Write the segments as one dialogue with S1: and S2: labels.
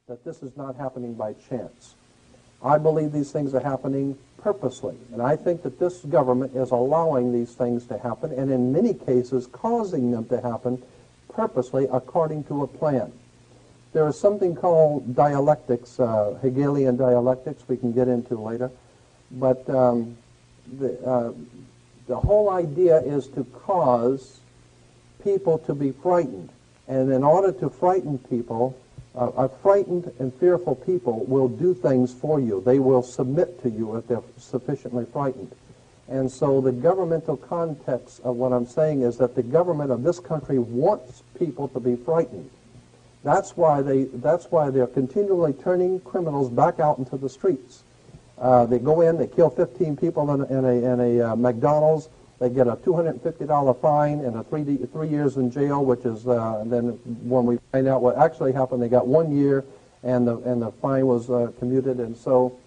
S1: that this is not happening by chance. I believe these things are happening purposely, and I think that this government is allowing these things to happen, and in many cases causing them to happen purposely according to a plan. There is something called dialectics, Hegelian dialectics, we can get into later, but the whole idea is to cause people to be frightened, and in order to frighten people, a frightened and fearful people will do things for you. They will submit to you if they're sufficiently frightened. And so the governmental context of what I'm saying is that the government of this country wants people to be frightened. That's why they're continually turning criminals back out into the streets. They go in, they kill 15 people in a McDonald's. They get a $250 fine and a 3 years in jail, which is then when we find out what actually happened, they got 1 year, and the fine was commuted, and so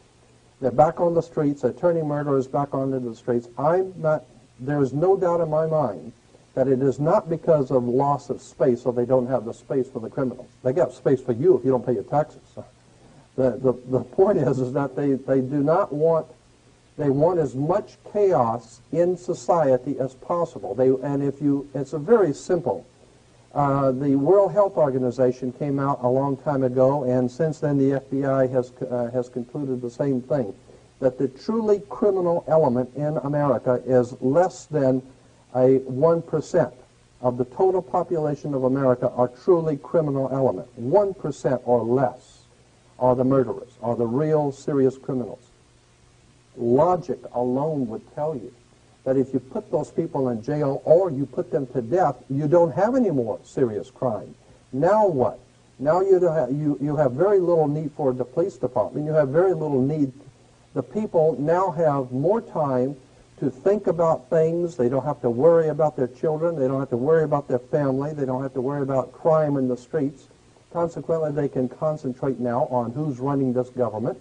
S1: they're back on the streets. They're turning murderers back onto the streets. There is no doubt in my mind that it is not because of loss of space, or they don't have the space for the criminals. They got space for you if you don't pay your taxes. The point is that they do not want. They want as much chaos in society as possible. It's a very simple. The World Health Organization came out a long time ago, and since then the FBI has concluded the same thing, that the truly criminal element in America is less than 1% of the total population of America are truly criminal element. 1% or less are the murderers, are the real serious criminals. Logic alone would tell you that if you put those people in jail or you put them to death, you don't have any more serious crime. Now what? Now you have very little need for the police department. You have very little need. The people now have more time to think about things. They don't have to worry about their children. They don't have to worry about their family. They don't have to worry about crime in the streets. Consequently, they can concentrate now on who's running this government.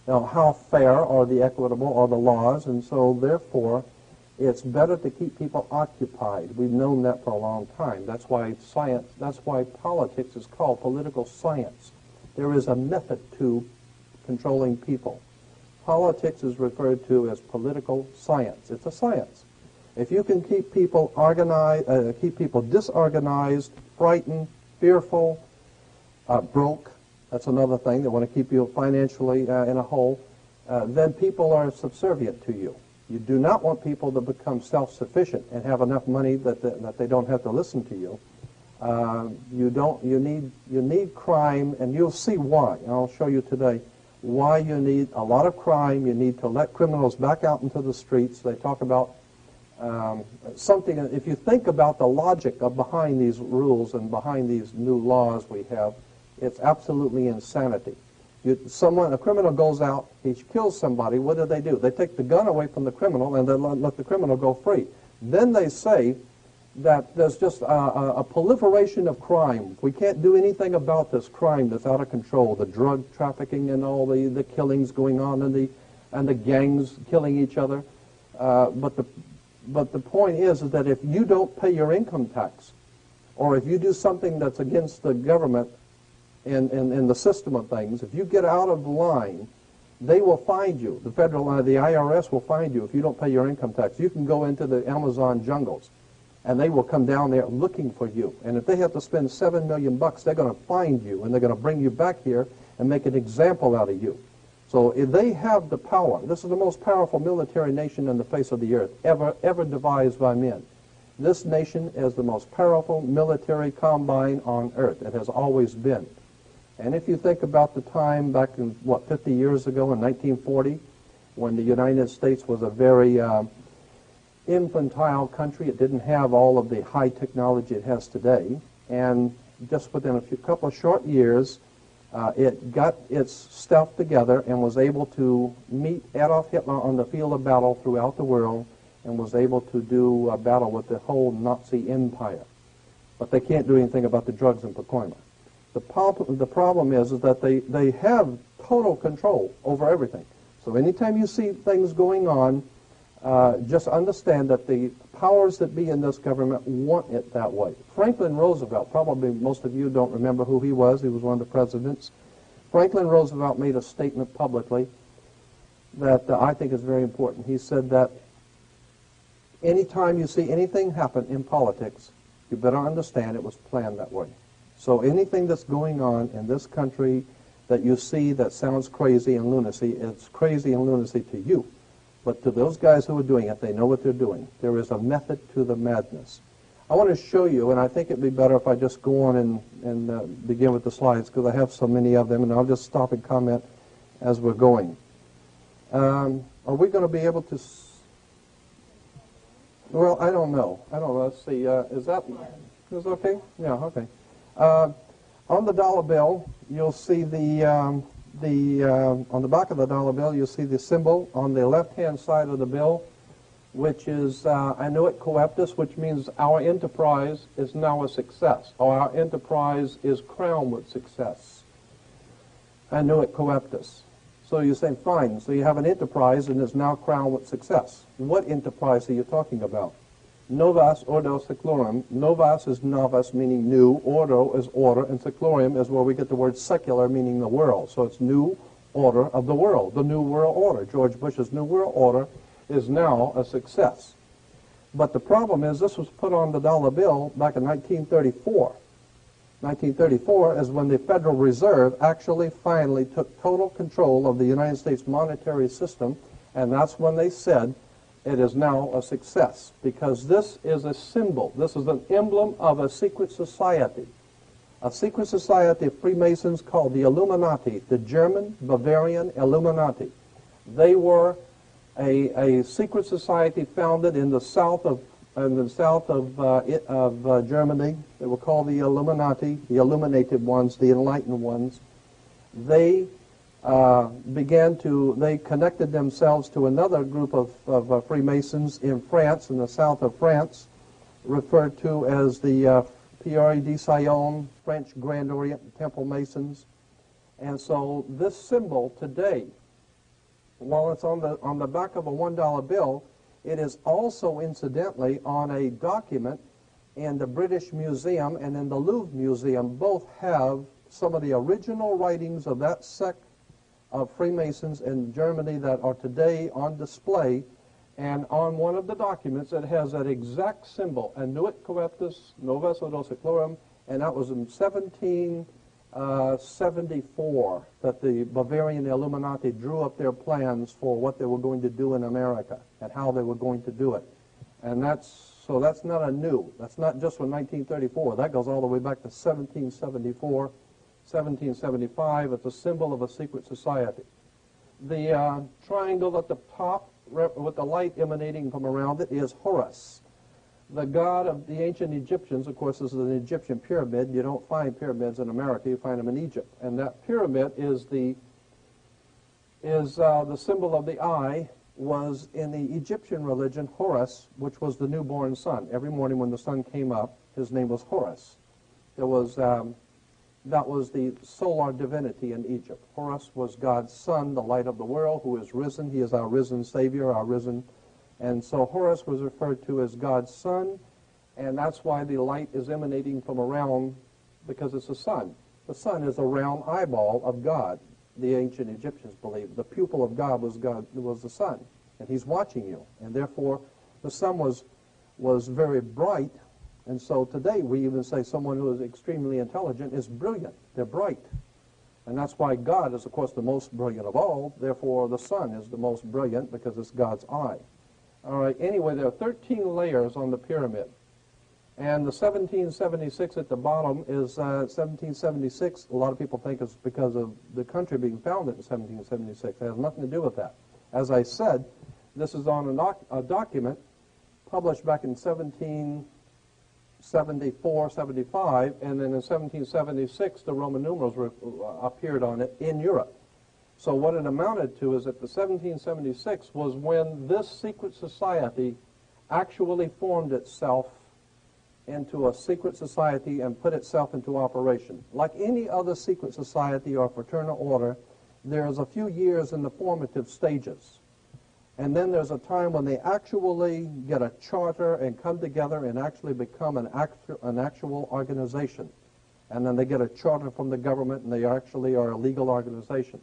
S1: Now, how fair are the equitable or the laws, and so therefore it's better to keep people occupied. We've known that for a long time. That's why politics is called political science. There is a method to controlling people. Politics is referred to as political science. It's a science. If you can keep people organized, keep people disorganized, frightened, fearful, broke, that's another thing. They want to keep you financially in a hole. Then people are subservient to you. You do not want people to become self-sufficient and have enough money that they don't have to listen to you. You need crime, and you'll see why. And I'll show you today why you need a lot of crime. You need to let criminals back out into the streets. They talk about something. If you think about the logic behind these rules and behind these new laws we have, it's absolutely insanity. A criminal goes out, he kills somebody, what do? They take the gun away from the criminal and then let the criminal go free. Then they say that there's just a proliferation of crime. We can't do anything about this crime that's out of control, the drug trafficking and all the killings going on and the gangs killing each other. But the point is that if you don't pay your income tax, or if you do something that's against the government, in the system of things, if you get out of line, they will find you. The IRS will find you if you don't pay your income tax. You can go into the Amazon jungles, and they will come down there looking for you. And if they have to spend $7 million, they're going to find you, and they're going to bring you back here and make an example out of you. So if they have the power, this is the most powerful military nation on the face of the earth, ever devised by men. This nation is the most powerful military combine on earth. It has always been. And if you think about the time back in, 50 years ago in 1940, when the United States was a very infantile country, it didn't have all of the high technology it has today, and just within a couple of short years, it got its stuff together and was able to meet Adolf Hitler on the field of battle throughout the world, and was able to do a battle with the whole Nazi empire. But they can't do anything about the drugs in Pacoima. The problem is that they have total control over everything. So anytime you see things going on, just understand that the powers that be in this government want it that way. Franklin Roosevelt, probably most of you don't remember who he was. He was one of the presidents. Franklin Roosevelt made a statement publicly that I think is very important. He said that anytime you see anything happen in politics, you better understand it was planned that way. So anything that's going on in this country that you see that sounds crazy and lunacy, it's crazy and lunacy to you. But to those guys who are doing it, they know what they're doing. There is a method to the madness. I want to show you, and I think it'd be better if I just go on and begin with the slides, because I have so many of them, and I'll just stop and comment as we're going. Are we going to be able to... Well, I don't know. Let's see. Is that okay? Yeah, okay. On the dollar bill, you'll see on the back of the dollar bill, you'll see the symbol on the left-hand side of the bill, which is Annuit Coeptus, which means our enterprise is now a success, or our enterprise is crowned with success. Annuit Coeptus. So you're saying, fine, so you have an enterprise and is now crowned with success. What enterprise are you talking about? Novas ordo seclorum. Novas is novus, meaning new. Ordo is order. And seclorum is where we get the word secular, meaning the world. So it's new order of the world, the new world order. George Bush's new world order is now a success. But the problem is this was put on the dollar bill back in 1934. 1934 is when the Federal Reserve actually finally took total control of the United States monetary system, and that's when they said it is now a success, because this is a symbol. This is an emblem of a secret society of Freemasons called the Illuminati, the German Bavarian Illuminati. They were a secret society founded in the south of Germany. They were called the Illuminati, the illuminated ones, the enlightened ones. They they connected themselves to another group of Freemasons in France, in the south of France, referred to as the Pierre de Sion, French Grand Orient Temple Masons. And so this symbol today, while it's on the back of a $1 bill, it is also incidentally on a document in the British Museum and in the Louvre Museum. Both have some of the original writings of that sect of Freemasons in Germany that are today on display. And on one of the documents, it has that exact symbol, Annuit Coeptus Novus Ordo Seclorum, and that was in 1774 that the Bavarian Illuminati drew up their plans for what they were going to do in America and how they were going to do it. And that's not a new. That's not just from 1934. That goes all the way back to 1774, 1775. It's a symbol of a secret society. The triangle at the top with the light emanating from around it is Horus, the god of the ancient Egyptians. Of course, this is an Egyptian pyramid. You don't find pyramids in America. You find them in Egypt. And that pyramid is the symbol of the eye, was in the Egyptian religion Horus, which was the newborn sun. Every morning when the sun came up, his name was Horus. That was the solar divinity in Egypt. Horus was God's son, the light of the world, who is risen. He is our risen Savior, our risen. And so Horus was referred to as God's son, and that's why the light is emanating from around, because it's the sun. The sun is a round eyeball of God, the ancient Egyptians believed. The pupil of God was the sun, and he's watching you. And therefore, the sun was very bright. And so today we even say someone who is extremely intelligent is brilliant. They're bright. And that's why God is, of course, the most brilliant of all. Therefore, the sun is the most brilliant because it's God's eye. All right, anyway, there are 13 layers on the pyramid. And the 1776 at the bottom is 1776. A lot of people think it's because of the country being founded in 1776. It has nothing to do with that. As I said, this is on a document published back in 1774, 75, and then in 1776 the Roman numerals appeared on it in Europe. So what it amounted to is that the 1776 was when this secret society actually formed itself into a secret society and put itself into operation. Like any other secret society or fraternal order, there's a few years in the formative stages. And then there's a time when they actually get a charter and come together and actually become an actual organization. and then they get a charter from the government, and they actually are a legal organization.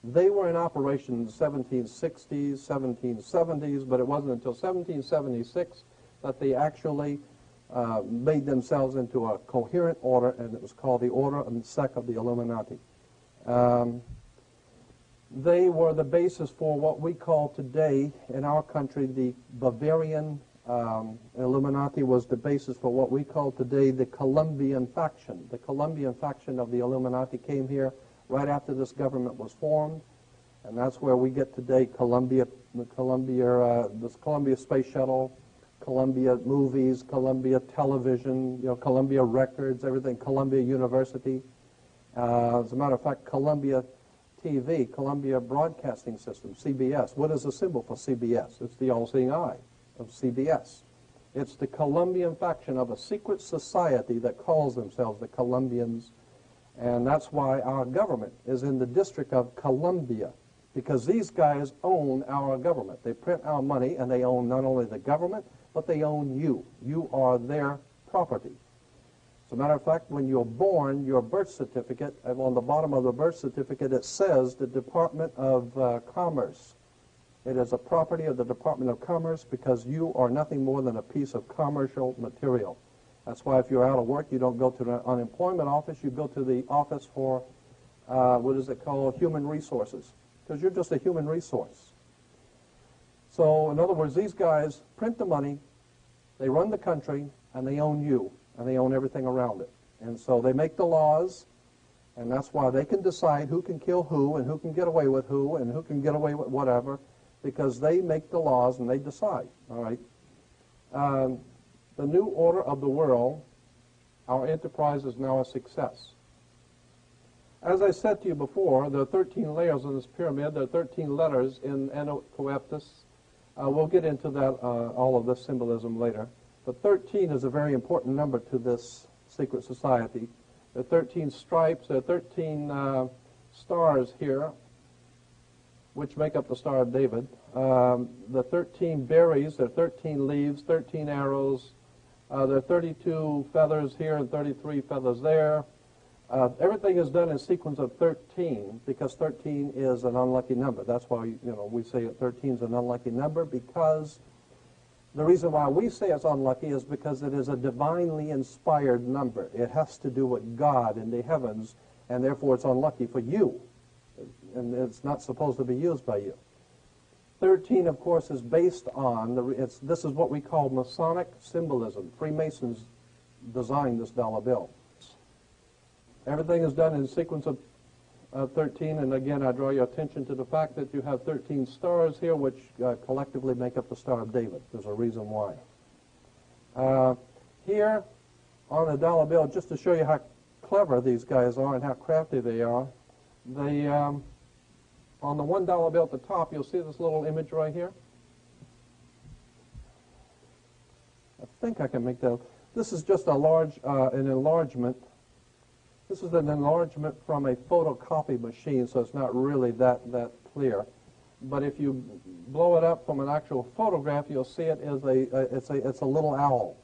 S1: They were in operation in the 1760s, 1770s, but it wasn't until 1776 that they actually made themselves into a coherent order, and it was called the Order and Sect of the Illuminati. They were the basis for what we call today in our country the Bavarian Illuminati was the basis for what we call today the Colombian faction. The Colombian faction of the Illuminati came here right after this government was formed, and that's where we get today Columbia Space Shuttle, Columbia Movies, Columbia Television, Columbia Records, everything, Columbia University. As a matter of fact, Columbia TV, Columbia Broadcasting System, CBS. What is the symbol for CBS? It's the all-seeing eye of CBS. It's the Colombian faction of a secret society that calls themselves the Colombians, and that's why our government is in the District of Columbia, because these guys own our government. They print our money, and they own not only the government, but they own you. You are their property. As a matter of fact, when you're born, your birth certificate, on the bottom of the birth certificate, it says the Department of Commerce. It is a property of the Department of Commerce because you are nothing more than a piece of commercial material. That's why if you're out of work, you don't go to the unemployment office. You go to the office for, what is it called, human resources, because you're just a human resource. So, in other words, these guys print the money, they run the country, and they own you, and they own everything around it. And so they make the laws, and that's why they can decide who can kill who, and who can get away with who, and who can get away with whatever, because they make the laws and they decide, all right? The new order of the world, our enterprise is now a success. As I said to you before, there are 13 layers in this pyramid. There are 13 letters in Anot Coeptus. We'll get into that, all of this symbolism later. But 13 is a very important number to this secret society. There are 13 stripes. There are 13 stars here, which make up the Star of David. The 13 berries, there are 13 leaves, 13 arrows. There are 32 feathers here and 33 feathers there. Everything is done in sequence of 13 because 13 is an unlucky number. That's why we say 13 is an unlucky number, because the reason why we say it's unlucky is because it is a divinely inspired number. It has to do with God in the heavens, and therefore it's unlucky for you. And it's not supposed to be used by you. 13, of course, is based on, this is what we call Masonic symbolism. Freemasons designed this dollar bill. Everything is done in sequence of 13, and again, I draw your attention to the fact that you have 13 stars here, which collectively make up the Star of David. There's a reason why. Here, on the dollar bill, just to show you how clever these guys are and how crafty they are, they, on the $1 bill at the top, you'll see this little image right here. I think I can make that. This is just a large, an enlargement. This is an enlargement from a photocopy machine, so it's not really that clear. But if you blow it up from an actual photograph, you'll see it is it's a little owl.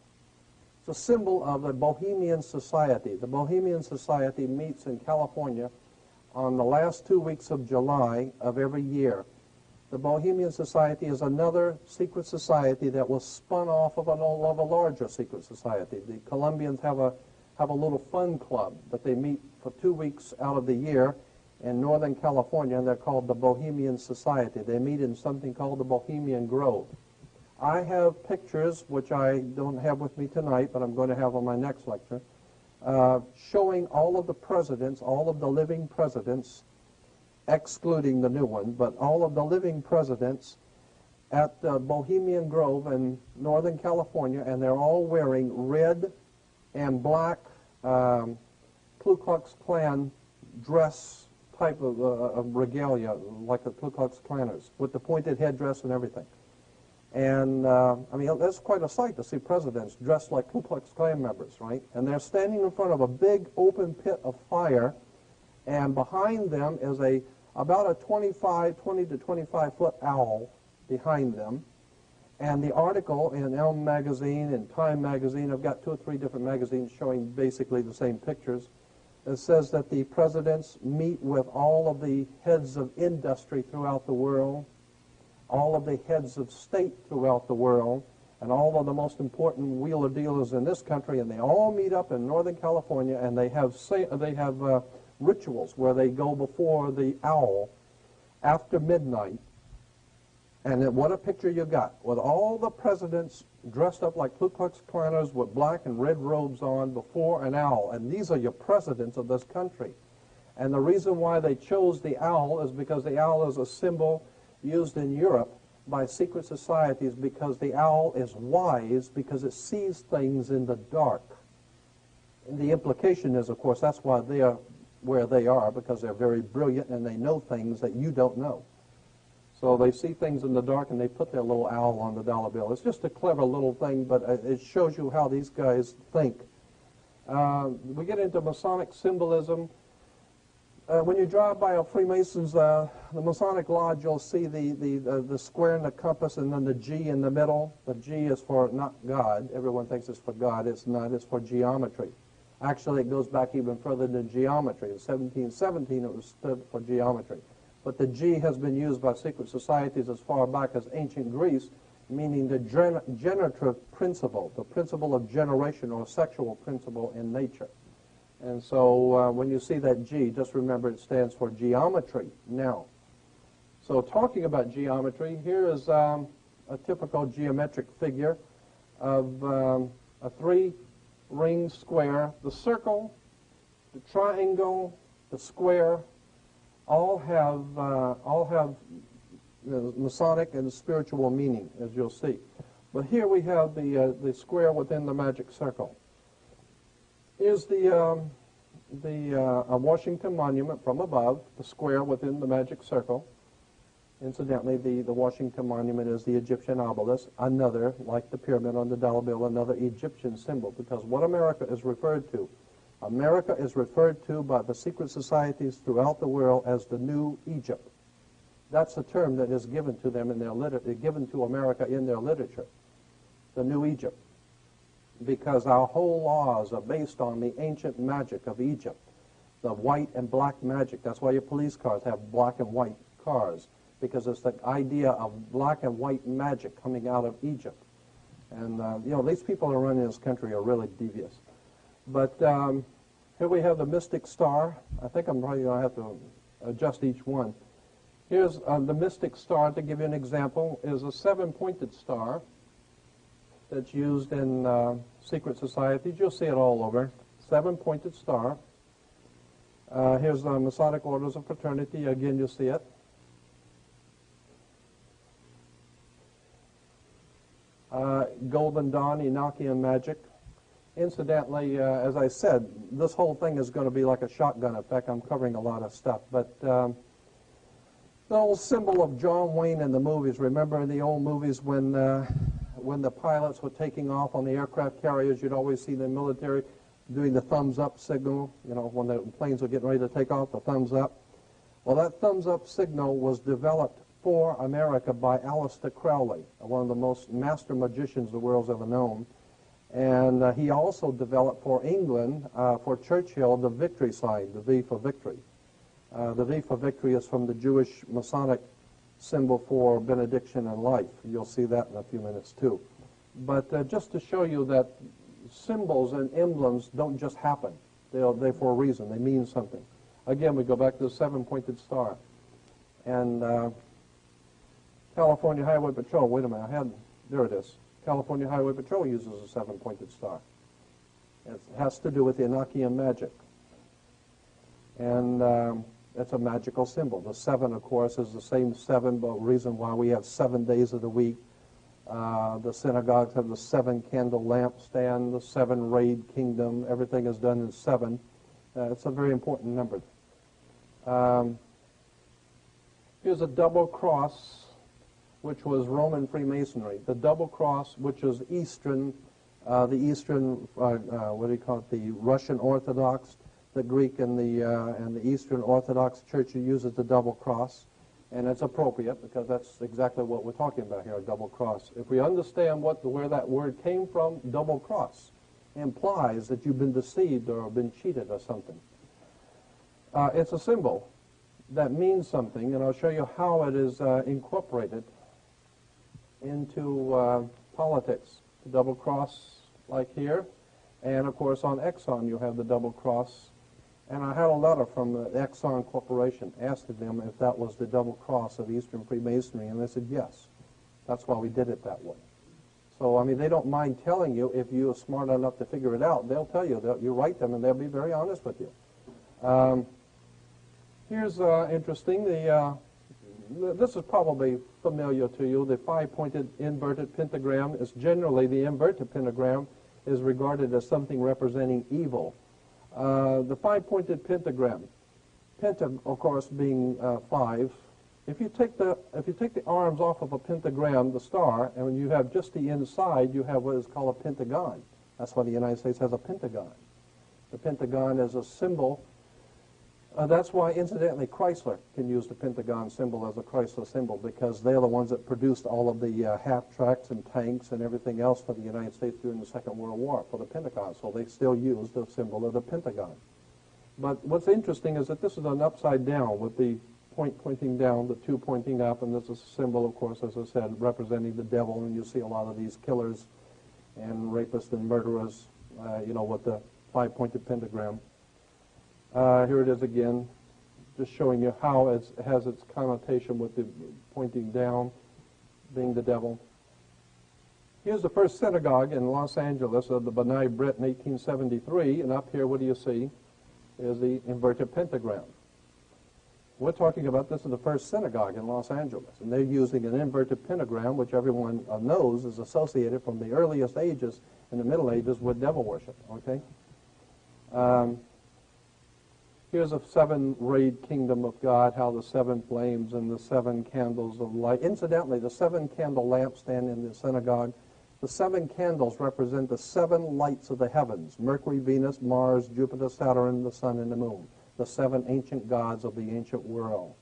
S1: It's a symbol of the Bohemian Society. The Bohemian Society meets in California on the last 2 weeks of July of every year. The Bohemian Society is another secret society that was spun off of a larger secret society. The Colombians have a little fun club that they meet for 2 weeks out of the year in Northern California, and they're called the Bohemian Society. They meet in something called the Bohemian Grove. I have pictures, which I don't have with me tonight, but I'm going to have on my next lecture, showing all of the presidents, all of the living presidents, excluding the new one, but all of the living presidents at the Bohemian Grove in Northern California, and they're all wearing red and black Ku Klux Klan dress type of regalia, like the Ku Klux Klanners, with the pointed headdress and everything. And, I mean, that's quite a sight to see presidents dressed like Ku Klux Klan members, right? And they're standing in front of a big open pit of fire, and behind them is about a 20 to 25-foot owl behind them. And the article in Elm magazine and Time magazine, I've got 2 or 3 different magazines showing basically the same pictures. It says that the presidents meet with all of the heads of industry throughout the world, all of the heads of state throughout the world, and all of the most important wheeler dealers in this country, and they all meet up in Northern California, and they have rituals where they go before the owl after midnight. And then what a picture you got, with all the presidents dressed up like Ku Klux Klanners with black and red robes on before an owl. And these are your presidents of this country. And the reason why they chose the owl is because the owl is a symbol used in Europe by secret societies, because the owl is wise because it sees things in the dark. And the implication is, of course, that's why they are where they are, because they're very brilliant and they know things that you don't know. So they see things in the dark and they put their little owl on the dollar bill. It's just a clever little thing, but it shows you how these guys think. We get into Masonic symbolism. When you drive by a Freemasons, the Masonic Lodge, you'll see the square and the compass and then the G in the middle. The G is for not God. Everyone thinks it's for God. It's not. It's for geometry. Actually, it goes back even further than geometry. In 1717, it was stood for geometry. But the G has been used by secret societies as far back as ancient Greece, meaning the generative principle, the principle of generation or sexual principle in nature. And so when you see that G, just remember it stands for geometry. Now, so talking about geometry, here is a typical geometric figure of a three-ring square. The circle, the triangle, the square, all have Masonic and spiritual meaning, as you'll see. But here we have the square within the magic circle. Here's a Washington Monument from above, the square within the magic circle. Incidentally, the Washington Monument is the Egyptian obelisk, another, like the pyramid on the dollar bill, another Egyptian symbol, because what America is referred to by the secret societies throughout the world as the New Egypt. That's a term that is given to them in their given to America in their literature, the New Egypt, because our whole laws are based on the ancient magic of Egypt, the white and black magic. That's why your police cars have black and white cars, because it's the idea of black and white magic coming out of Egypt. And, you know, these people who are running this country are really devious. But here we have the mystic star. I think I'm probably going to have to adjust each one. Here's the mystic star, to give you an example, is a seven-pointed star that's used in secret societies. You'll see it all over. Seven-pointed star. Here's the Masonic Orders of Fraternity. Again, you'll see it. Golden Dawn, Enochian magic. Incidentally, as I said, this whole thing is going to be like a shotgun effect. I'm covering a lot of stuff. But the old symbol of John Wayne in the movies, remember in the old movies when the pilots were taking off on the aircraft carriers, you'd always see the military doing the thumbs up signal, you know, when the planes were getting ready to take off, the thumbs up. Well, that thumbs up signal was developed for America by Aleister Crowley, one of the most master magicians the world's ever known. And he also developed for England, for Churchill, the victory sign, the V for victory. The V for victory is from the Jewish Masonic symbol for benediction and life. You'll see that in a few minutes too. But just to show you that symbols and emblems don't just happen. They're for a reason. They mean something. Again, we go back to the seven-pointed star. And California Highway Patrol, wait a minute, there it is. California Highway Patrol uses a seven-pointed star. It has to do with the Enochian magic. And it's a magical symbol. The seven, of course, is the same seven, but the reason why we have 7 days of the week. The synagogues have the seven-candle lampstand, the seven-rayed kingdom. Everything is done in seven. It's a very important number. Here's a double cross, which was Roman Freemasonry. The double cross, which is Eastern, what do you call it, the Russian Orthodox, the Greek and the Eastern Orthodox Church uses the double cross, and it's appropriate because that's exactly what we're talking about here, a double cross. If we understand where that word came from, double cross implies that you've been deceived or been cheated or something. It's a symbol that means something, and I'll show you how it is incorporated into politics. The double cross, like here, and of course on Exxon you have the double cross. And I had a letter from the Exxon Corporation asking them if that was the double cross of Eastern Freemasonry, and they said yes. That's why we did it that way. So, I mean, they don't mind telling you if you're smart enough to figure it out. They'll tell you. You write them, and they'll be very honest with you. Here's interesting. This is probably familiar to you. The five-pointed inverted pentagram is generally, the inverted pentagram is regarded as something representing evil. The five-pointed pentagram, penta, of course, being five. If you take the arms off of a pentagram, the star, and when you have just the inside, you have what is called a pentagon. That's why the United States has a pentagon. The pentagon is a symbol. That's why, incidentally, Chrysler can use the pentagon symbol as a Chrysler symbol, because they're the ones that produced all of the half-tracks and tanks and everything else for the United States during the Second World War for the Pentagon. So they still use the symbol of the pentagon. But what's interesting is that this is an upside down with the point pointing down, the two pointing up, and this is a symbol, of course, as I said, representing the devil. And you see a lot of these killers and rapists and murderers, with the five-pointed pentagram. Here it is again, just showing you how it has its connotation with the pointing down being the devil. Here's the first synagogue in Los Angeles of the B'nai B'rith in 1873, and up here, what do you see, is the inverted pentagram. We're talking about this is the first synagogue in Los Angeles, and they're using an inverted pentagram, which everyone knows is associated from the earliest ages in the Middle Ages with devil worship, okay? Here's a seven-rayed kingdom of God, how the seven flames and the seven candles of light. Incidentally, the seven-candle lampstand in the synagogue, the seven candles represent the seven lights of the heavens: Mercury, Venus, Mars, Jupiter, Saturn, the sun, and the moon, the seven ancient gods of the ancient world.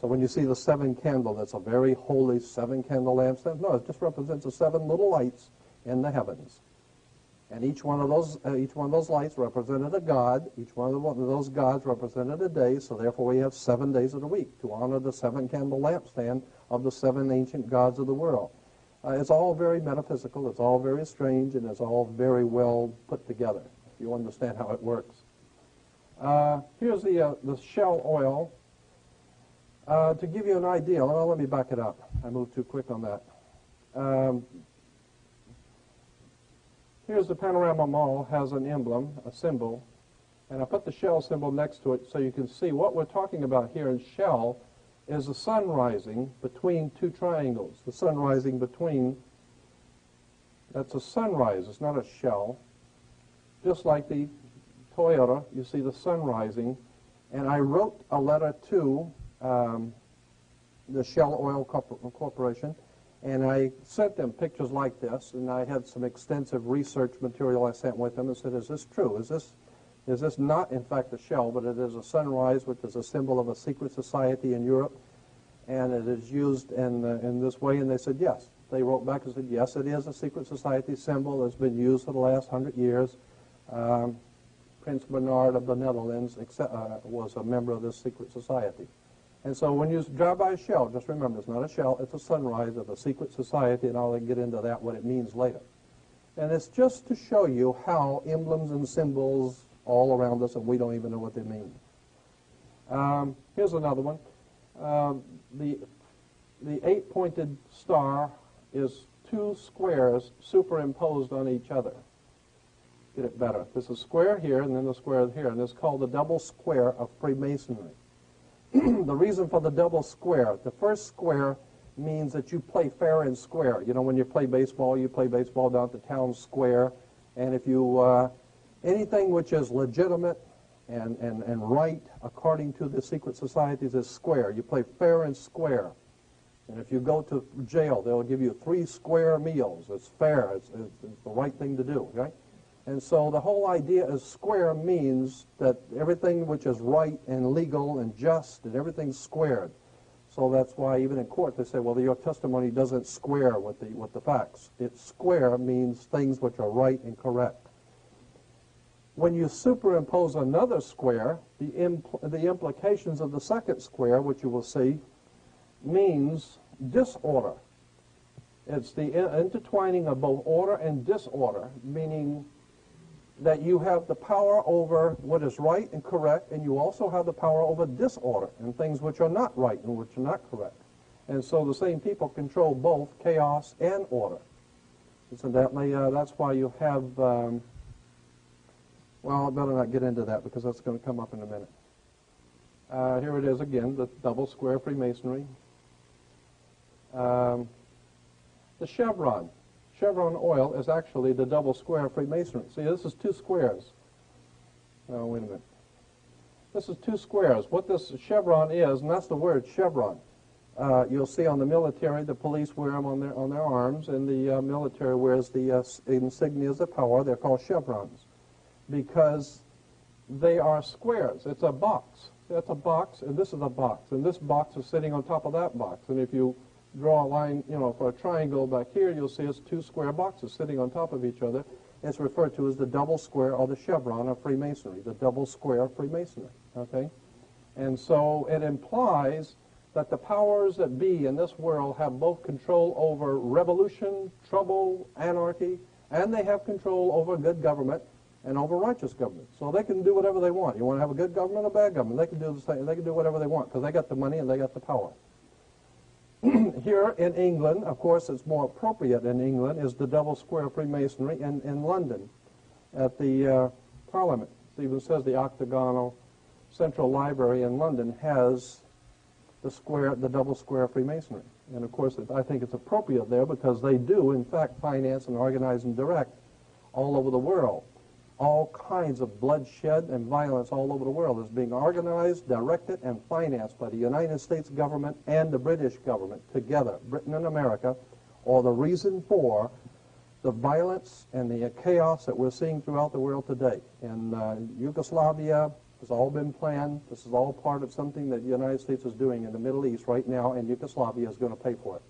S1: So when you see the seven candle, that's a very holy seven-candle lampstand. No, it just represents the seven little lights in the heavens. And each one of those lights represented a god. Each one of those gods represented a day. So therefore, we have 7 days of the week to honor the seven-candle lampstand of the seven ancient gods of the world. It's all very metaphysical. It's all very strange, and it's all very well put together. If you understand how it works. Here's the shell oil. To give you an idea, let me back it up. I moved too quick on that. Here's the Panorama Mall, has an emblem, a symbol, and I put the shell symbol next to it so you can see what we're talking about here in shell is the sun rising between two triangles. The sun rising between, that's a sunrise, it's not a shell. Just like the Toyota, you see the sun rising, and I wrote a letter to the Shell Oil Corporation, and I sent them pictures like this, and I had some extensive research material I sent with them and said, is this true? Is this not, in fact, a shell, but it is a sunrise, which is a symbol of a secret society in Europe, and it is used in this way? And they said, yes. They wrote back and said, yes, it is a secret society symbol. It's been used for the last 100 years. Prince Bernard of the Netherlands was a member of this secret society. And so when you drive by a shell, just remember, it's not a shell, it's a sunrise of a secret society, and I'll get into that, what it means later. And it's just to show you how emblems and symbols all around us, and we don't even know what they mean. Here's another one. The eight-pointed star is two squares superimposed on each other. Get it better. There's a square here, and then a square here, and it's called the double square of Freemasonry. The reason for the double square, the first square means that you play fair and square. You know, when you play baseball down at the town square, and if you, anything which is legitimate and right according to the secret societies is square. You play fair and square. And if you go to jail, they'll give you 3 square meals. It's fair. It's the right thing to do, right? And so the whole idea is square means that everything which is right and legal and just and everything's squared. So that's why even in court they say, well, your testimony doesn't square with the, facts. It's square means things which are right and correct. When you superimpose another square, the implications of the second square, which you will see, means disorder. It's the intertwining of both order and disorder, meaning that you have the power over what is right and correct, and you also have the power over disorder and things which are not right and which are not correct. And so the same people control both chaos and order. Incidentally, that's why you have, well, I better not get into that because that's going to come up in a minute. Here it is again, the double square Freemasonry. The chevron oil is actually the double square Freemasonry. See, this is two squares. Oh, wait a minute. This is two squares. What this chevron is, and that's the word chevron. You'll see on the military, the police wear them on their arms, and the military wears the insignias of power. They're called chevrons because they are squares. It's a box. That's a box, and this is a box, and this box is sitting on top of that box. And if you draw a line, for a triangle back here, you'll see it's two square boxes sitting on top of each other. It's referred to as the double square or the chevron of Freemasonry, the double square of Freemasonry, okay? And so it implies that the powers that be in this world have both control over revolution, trouble, anarchy, and they have control over good government and over righteous government. So they can do whatever they want. You want to have a good government or bad government, they can do the same. They can do whatever they want because they got the money and they got the power. Here in England, of course, it's more appropriate in England, is the double square Freemasonry in London at the Parliament. It even says the octagonal Central Library in London has the double square Freemasonry. And of course, I think it's appropriate there because they do, in fact, finance and organize and direct all over the world. All kinds of bloodshed and violence all over the world is being organized, directed, and financed by the United States government and the British government together, Britain and America, are the reason for the violence and the chaos that we're seeing throughout the world today. In Yugoslavia, it's all been planned. This is all part of something that the United States is doing in the Middle East right now, and Yugoslavia is going to pay for it.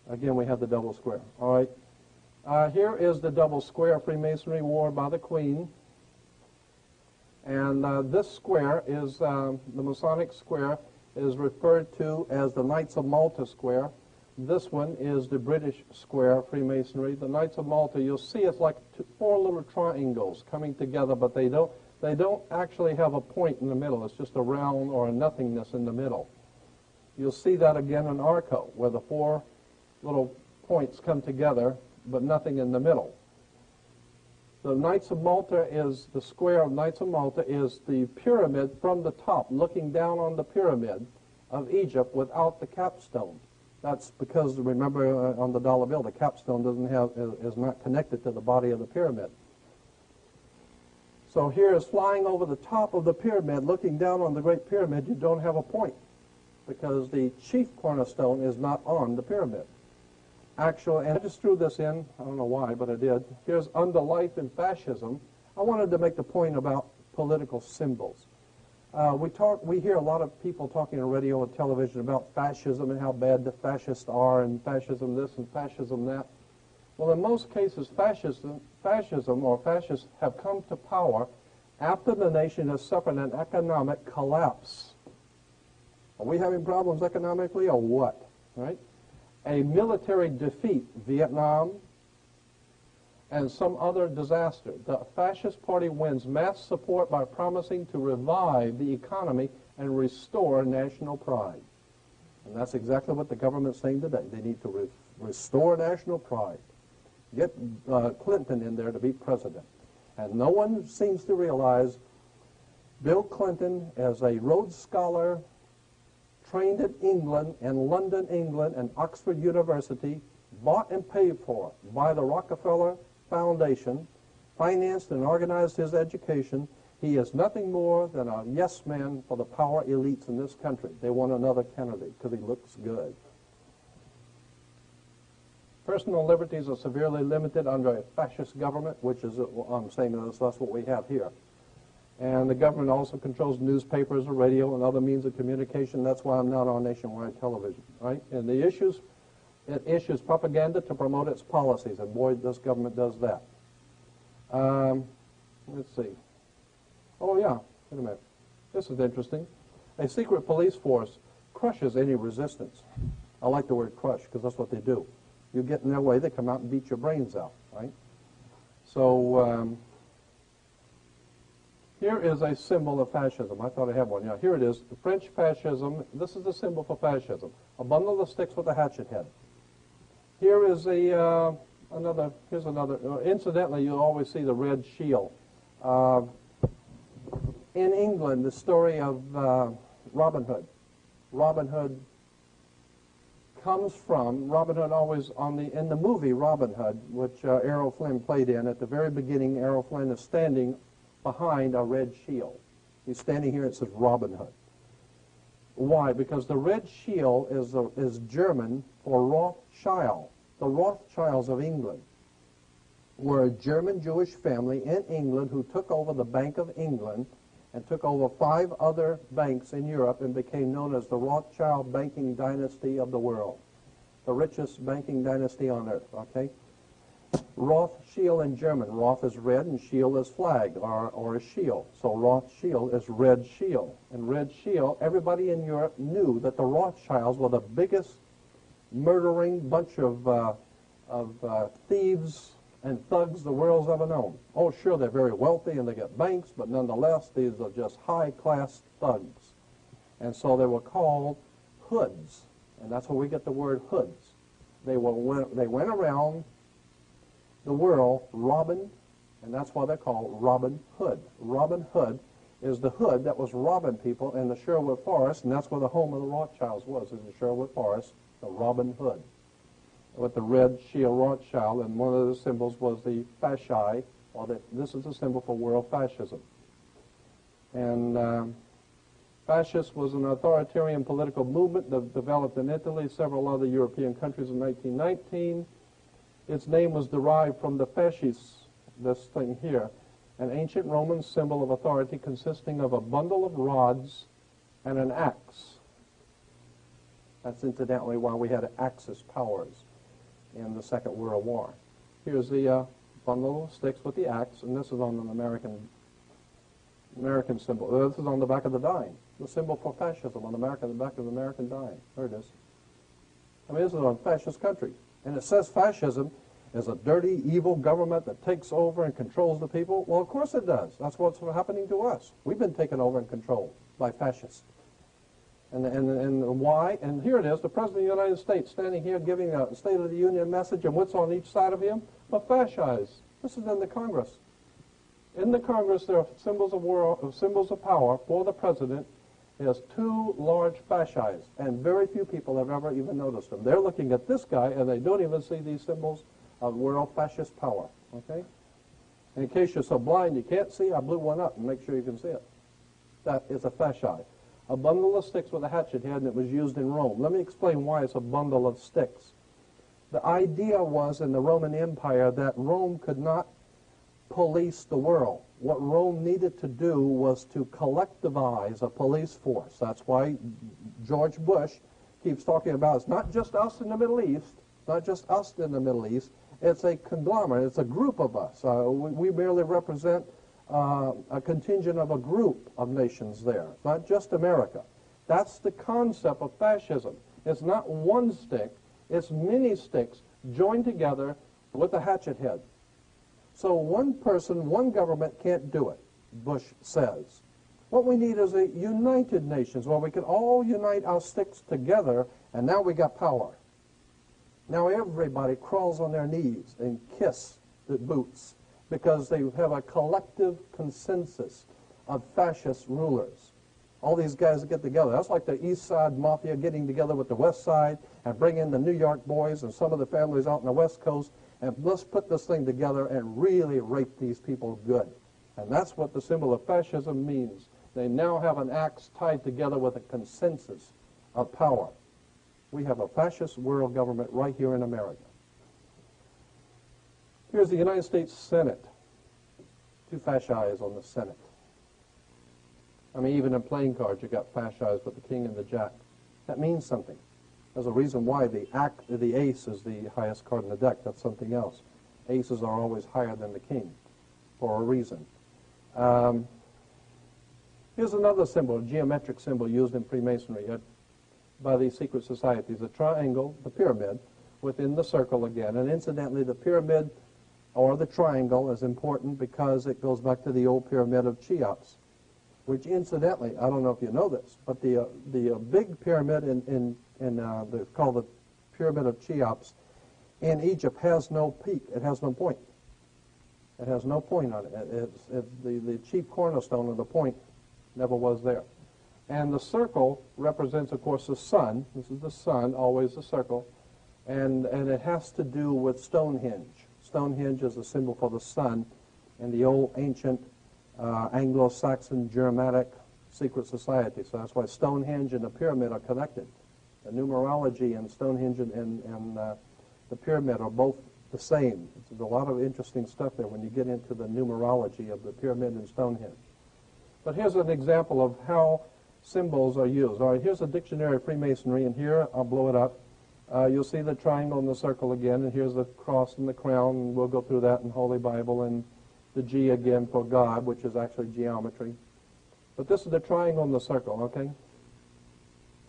S1: Again, we have the double square. All right. Here is the double square Freemasonry worn by the Queen. And this square is, the Masonic square is referred to as the Knights of Malta square. This one is the British square Freemasonry. The Knights of Malta, you'll see it's like four little triangles coming together, but they don't actually have a point in the middle. It's just a round or a nothingness in the middle. You'll see that again in Arco, where the four little points come together, but nothing in the middle. The Knights of Malta is, the square of Knights of Malta is the pyramid from the top, looking down on the pyramid of Egypt without the capstone. That's because, remember, on the dollar bill, the capstone is not connected to the body of the pyramid. So here is flying over the top of the pyramid, looking down on the Great Pyramid, you don't have a point because the chief cornerstone is not on the pyramid. And I just threw this in, I don't know why, but I did. Here's Under Life in Fascism. I wanted to make the point about political symbols. We hear a lot of people talking on radio and television about fascism and how bad the fascists are and fascism this and fascism that. Well, in most cases, fascism or fascists have come to power after the nation has suffered an economic collapse. Are we having problems economically or what? Right? A military defeat, Vietnam, and some other disaster. The fascist party wins mass support by promising to revive the economy and restore national pride. And that's exactly what the government's saying today. They need to restore national pride. Get Clinton in there to be president. And no one seems to realize Bill Clinton, as a Rhodes Scholar, trained in England and London, England, and Oxford University, bought and paid for by the Rockefeller Foundation, financed and organized his education. He is nothing more than a yes man for the power elites in this country. They want another candidate because he looks good. Personal liberties are severely limited under a fascist government, which is, I'm saying that's what we have here. And the government also controls newspapers, the radio, and other means of communication. That's why I'm not on nationwide television, right? And it issues propaganda to promote its policies, and boy, this government does that. Let's see. Oh, yeah. Wait a minute. This is interesting. A secret police force crushes any resistance. I like the word crush because that's what they do. You get in their way, they come out and beat your brains out, right? So here is a symbol of fascism. I thought I had one. Yeah, here it is. The French fascism. This is the symbol for fascism. A bundle of sticks with a hatchet head. Here is a Here's another. Incidentally, you always see the red shield. In England, the story of Robin Hood. Robin Hood comes from Robin Hood. Always in the movie Robin Hood, which Errol Flynn played in. At the very beginning, Errol Flynn is standing behind a red shield. He's standing here. It says Robin Hood. Why? Because the red shield is German for Rothschild. The Rothschilds of England were a German Jewish family in England who took over the Bank of England and took over 5 other banks in Europe and became known as the Rothschild banking dynasty of the world, the richest banking dynasty on earth, okay? Rothschild in German. Roth is red and shield is flag or a shield. So Rothschild is red shield. And red shield, everybody in Europe knew that the Rothschilds were the biggest murdering bunch of thieves and thugs the world's ever known. Oh, sure, they're very wealthy and they get banks, but nonetheless, these are just high-class thugs. And so they were called hoods, and that's where we get the word hoods. They went around the world robbing, and that's why they're called Robin Hood. Robin Hood is the hood that was robbing people in the Sherwood Forest, and that's where the home of the Rothschilds was, in the Sherwood Forest, the Robin Hood, with the red shield Rothschild, and one of the symbols was the fasci, or this is the symbol for world fascism. And fascist was an authoritarian political movement that developed in Italy, several other European countries in 1919. Its name was derived from the fasces, this thing here, an ancient Roman symbol of authority consisting of a bundle of rods and an axe. That's incidentally why we had Axis powers in the Second World War. Here's the bundle of sticks with the axe, and this is on an American symbol. This is on the back of the dime, the symbol for fascism on the back of the American dime. There it is. I mean, this is a fascist country. And it says fascism is a dirty, evil government that takes over and controls the people. Well, of course it does. That's what's happening to us. We've been taken over and controlled by fascists. And why? And here it is, the President of the United States standing here giving a State of the Union message, and what's on each side of him? The fascis. This is in the Congress. In the Congress, there are symbols of power for the President. There's 2 large fascis, and very few people have ever even noticed them. They're looking at this guy, and they don't even see these symbols of world fascist power, okay? And in case you're so blind you can't see, I blew one up and make sure you can see it. That is a fasci. A bundle of sticks with a hatchet head, and it was used in Rome. Let me explain why it's a bundle of sticks. The idea was in the Roman Empire that Rome could not police the world. What Rome needed to do was to collectivize a police force. That's why George Bush keeps talking about it's not just us in the Middle East, not just us in the Middle East. It's a conglomerate. It's a group of us. We merely represent a contingent of a group of nations there, not just America. That's the concept of fascism. It's not one stick. It's many sticks joined together with a hatchet head. So one person, one government can't do it, Bush says. What we need is a united nations where we can all unite our sticks together, and now we got power. Now everybody crawls on their knees and kiss the boots because they have a collective consensus of fascist rulers. All these guys get together. That's like the East Side Mafia getting together with the West Side and bring in the New York boys and some of the families out on the West Coast, and let's put this thing together and really rape these people good. And that's what the symbol of fascism means. They now have an axe tied together with a consensus of power. We have a fascist world government right here in America. Here's the United States Senate. 2 fascis on the Senate. I mean, even in playing cards, you got fascis with the king and the jack. That means something. There's a reason why the ace is the highest card in the deck. That's something else. Aces are always higher than the king for a reason. Um, Here's another symbol, a geometric symbol used in Freemasonry by these secret societies, a triangle, the pyramid, within the circle again. And incidentally, the pyramid or the triangle is important because it goes back to the old pyramid of Cheops, which incidentally, I don't know if you know this, but the big pyramid called the Pyramid of Cheops in Egypt has no peak. It has no point. It has no point on it. The chief cornerstone of the point never was there. And the circle represents, of course, the sun. This is the sun, always the circle. And it has to do with Stonehenge. Stonehenge is a symbol for the sun in the old ancient Anglo-Saxon Germanic secret society. So that's why Stonehenge and the pyramid are connected. The numerology and Stonehenge and the pyramid are both the same. There's a lot of interesting stuff there when you get into the numerology of the pyramid and Stonehenge. But here's an example of how symbols are used. All right, here's a dictionary of Freemasonry, and here, I'll blow it up. You'll see the triangle and the circle again, and here's the cross and the crown, and we'll go through that in Holy Bible, and the G again for God, which is actually geometry. But this is the triangle and the circle, okay?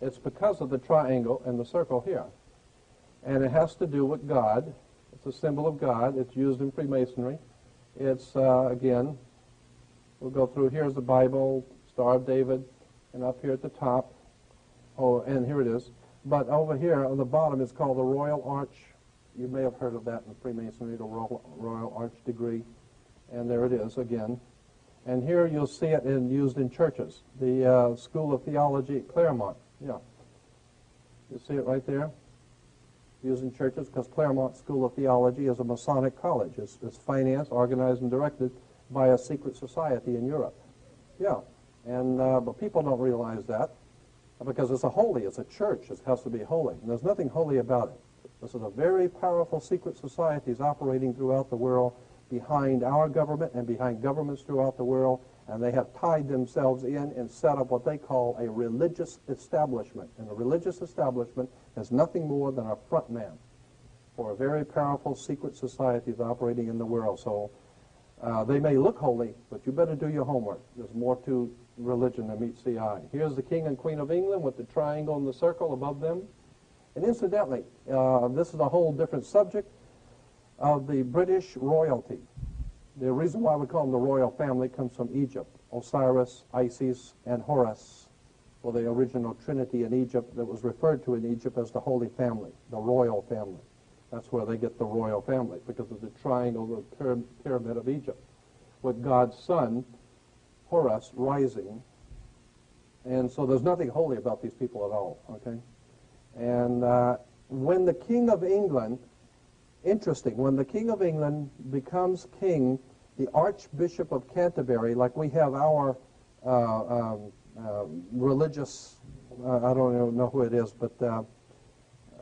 S1: It's because of the triangle and the circle here. And it has to do with God. It's a symbol of God. It's used in Freemasonry. It's, again, we'll go through, here's the Bible, Star of David, and up here at the top, oh, and here it is. But over here on the bottom is called the Royal Arch. You may have heard of that in Freemasonry, the Royal Arch degree. And there it is again. And here you'll see it used in churches. The School of Theology at Claremont, yeah. You see it right there? Used in churches because Claremont School of Theology is a Masonic college. It's financed, organized, and directed by a secret society in Europe. Yeah, and but people don't realize that because it's a church. It has to be holy. And there's nothing holy about it. This is a very powerful secret societies operating throughout the world behind our government and behind governments throughout the world, and they have tied themselves in and set up what they call a religious establishment. And a religious establishment is nothing more than a front man for a very powerful secret societies operating in the world. So they may look holy, but you better do your homework. There's more to religion than meets the eye. Here's the King and Queen of England with the triangle and the circle above them. And incidentally, this is a whole different subject of the British royalty. The reason why we call them the royal family comes from Egypt. Osiris, Isis, and Horus were the original trinity in Egypt that was referred to in Egypt as the Holy Family, the royal family. That's where they get the royal family, because of the triangle, the pyramid of Egypt, with God's son, Horus, rising. And so there's nothing holy about these people at all, okay? And when the King of England, interesting, when the King of England becomes king, the Archbishop of Canterbury, like we have our religious, I don't even know who it is, but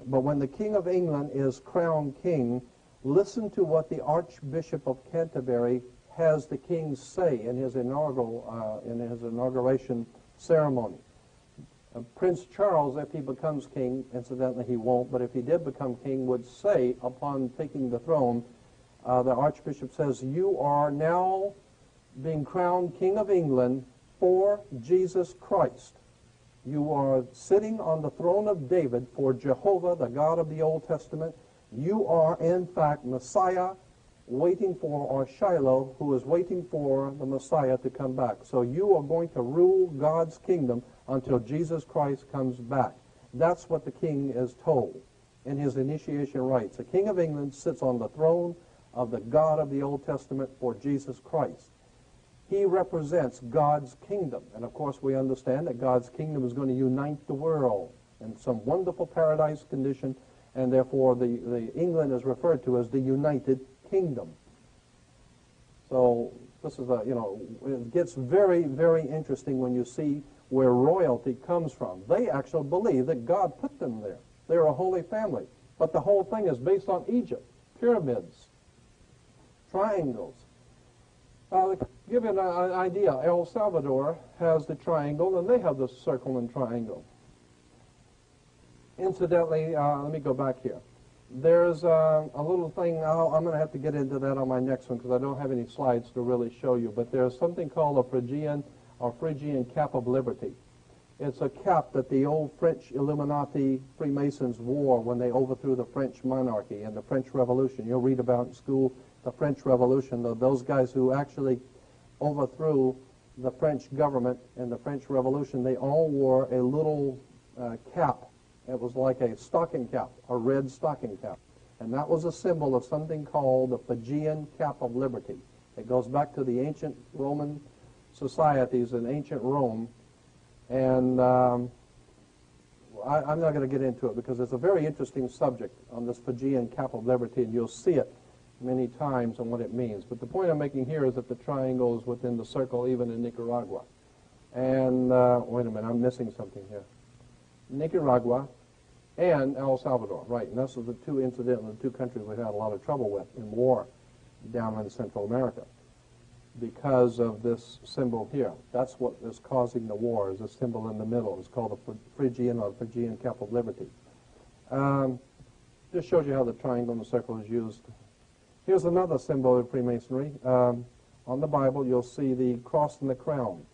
S1: when the King of England is crowned king, listen to what the Archbishop of Canterbury has the king say in his inauguration ceremony. Prince Charles, if he becomes king, incidentally he won't, but if he did become king, would say upon taking the throne, the Archbishop says, "You are now being crowned King of England for Jesus Christ. You are sitting on the throne of David for Jehovah, the God of the Old Testament. You are, in fact, Messiah waiting for, or Shiloh, who is waiting for the Messiah to come back. So you are going to rule God's kingdom until Jesus Christ comes back." That's what the king is told in his initiation rites. The King of England sits on the throne of the God of the Old Testament for Jesus Christ. He represents God's kingdom. And of course we understand that God's kingdom is going to unite the world in some wonderful paradise condition, and therefore the England is referred to as the United Kingdom. So this is it gets very, very interesting when you see where royalty comes from. They actually believe that God put them there. They're a holy family. But the whole thing is based on Egypt, pyramids, triangles. To give you an idea, El Salvador has the triangle, and they have the circle and triangle. Incidentally, let me go back here. There's a little thing, I'm going to have to get into that on my next one because I don't have any slides to really show you, but there's something called a Phrygian Cap of Liberty. It's a cap that the old French Illuminati Freemasons wore when they overthrew the French monarchy and the French Revolution. You'll read about in school the French Revolution, those guys who actually overthrew the French government and the French Revolution. They all wore a little cap. It was like a stocking cap, a red stocking cap. And that was a symbol of something called the Phrygian Cap of Liberty. It goes back to the ancient Roman societies in ancient Rome. And I'm not going to get into it because it's a very interesting subject on this Phrygian Cap of Liberty, and you'll see it many times and what it means. But the point I'm making here is that the triangle is within the circle even in Nicaragua. And, wait a minute, I'm missing something here. Nicaragua and El Salvador, right. And those are the two countries we had a lot of trouble with in war down in Central America because of this symbol here. That's what is causing the war, is a symbol in the middle. It's called the Phrygian or Phrygian Cap of Liberty. Just shows you how the triangle and the circle is used. Here's another symbol of Freemasonry. On the Bible, you'll see the cross and the crown.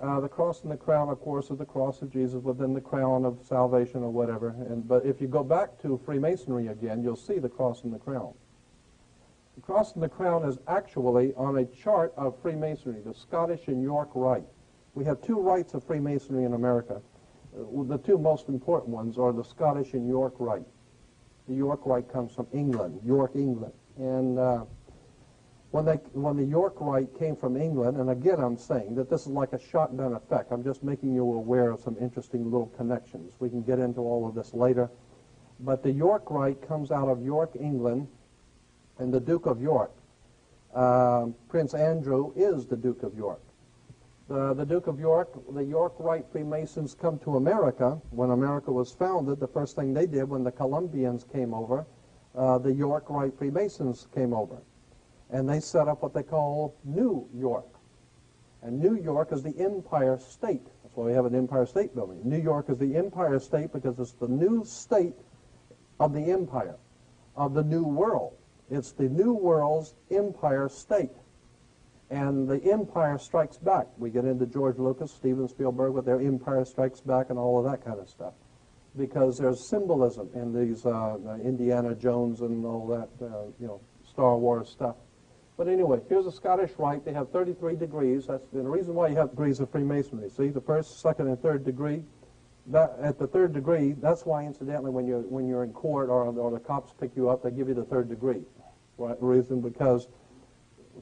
S1: The cross and the crown, of course, is the cross of Jesus within the crown of salvation or whatever. But if you go back to Freemasonry again, you'll see the cross and the crown. The cross and the crown is actually on a chart of Freemasonry, the Scottish and York Rite. We have two rites of Freemasonry in America. The two most important ones are the Scottish and York Rite. The York Rite comes from England, York, England. And when the York Rite came from England, and again I'm saying that this is like a shotgun effect. I'm just making you aware of some interesting little connections. We can get into all of this later. But the York Rite comes out of York, England, and the Duke of York. Prince Andrew is the Duke of York. The Duke of York, the York Rite Freemasons come to America. When America was founded, the first thing they did when the Columbians came over, the York Rite Freemasons came over. And they set up what they call New York. And New York is the Empire State. That's why we have an Empire State Building. New York is the Empire State because it's the new state of the empire, of the New World. It's the New World's Empire State. And the Empire Strikes Back. We get into George Lucas, Steven Spielberg with their Empire Strikes Back and all of that kind of stuff. Because there's symbolism in these Indiana Jones and all that, Star Wars stuff. But anyway, here's the Scottish Rite. They have 33 degrees. That's the reason why you have degrees of Freemasonry. See, the first, second, and third degree. At the third degree, that's why, incidentally, when you're in court or the cops pick you up, they give you the third degree. Right? Reason because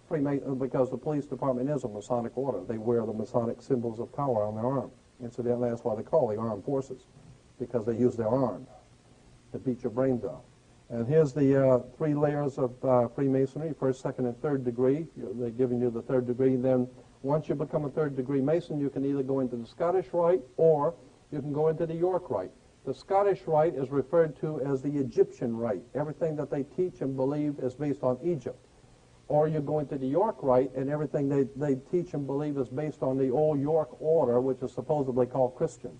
S1: the police department is a Masonic order. They wear the Masonic symbols of power on their arm. Incidentally, that's why they call the armed forces, because they use their arm to beat your brains off. And here's the 3 layers of Freemasonry, first, second, and third degree. They're giving you the third degree. Then once you become a third degree Mason, you can either go into the Scottish Rite or you can go into the York Rite. The Scottish Rite is referred to as the Egyptian Rite. Everything that they teach and believe is based on Egypt. Or you go into the York Rite, and everything they teach and believe is based on the old York order, which is supposedly called Christian.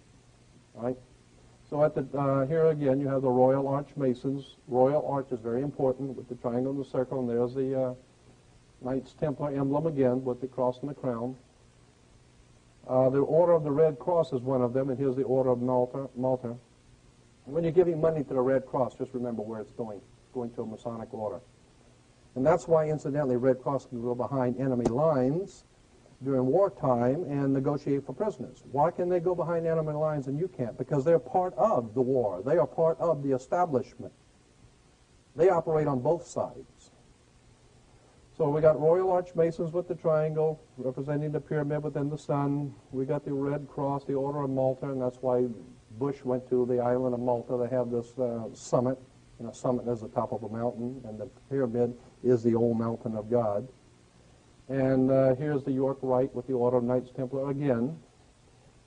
S1: Right? So at the here again, you have the Royal Arch Masons. Royal Arch is very important with the triangle and the circle, and there's the Knights Templar emblem again with the cross and the crown. The Order of the Red Cross is one of them, and here's the Order of Malta. When you're giving money to the Red Cross, just remember where it's going. It's going to a Masonic order. And that's why, incidentally, Red Cross can go behind enemy lines during wartime and negotiate for prisoners. Why can they go behind enemy lines and you can't? Because they're part of the war. They are part of the establishment. They operate on both sides. So we got Royal Arch Masons with the triangle representing the pyramid within the sun. We got the Red Cross, the Order of Malta, and that's why Bush went to the island of Malta. They have this summit. And a summit is the top of a mountain, and the pyramid is the old mountain of God. And here's the York Rite with the Order of Knights Templar again.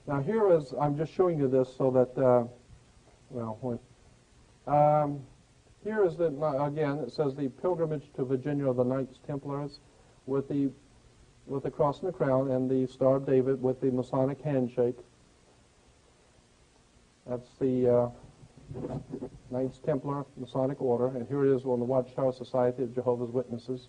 S1: Now here is, I'm just showing you this so that, here is the, again, it says the pilgrimage to Virginia of the Knights Templars with the cross and the crown, and the Star of David with the Masonic handshake. That's the Knights Templar Masonic Order, and here it is on the Watchtower Society of Jehovah's Witnesses.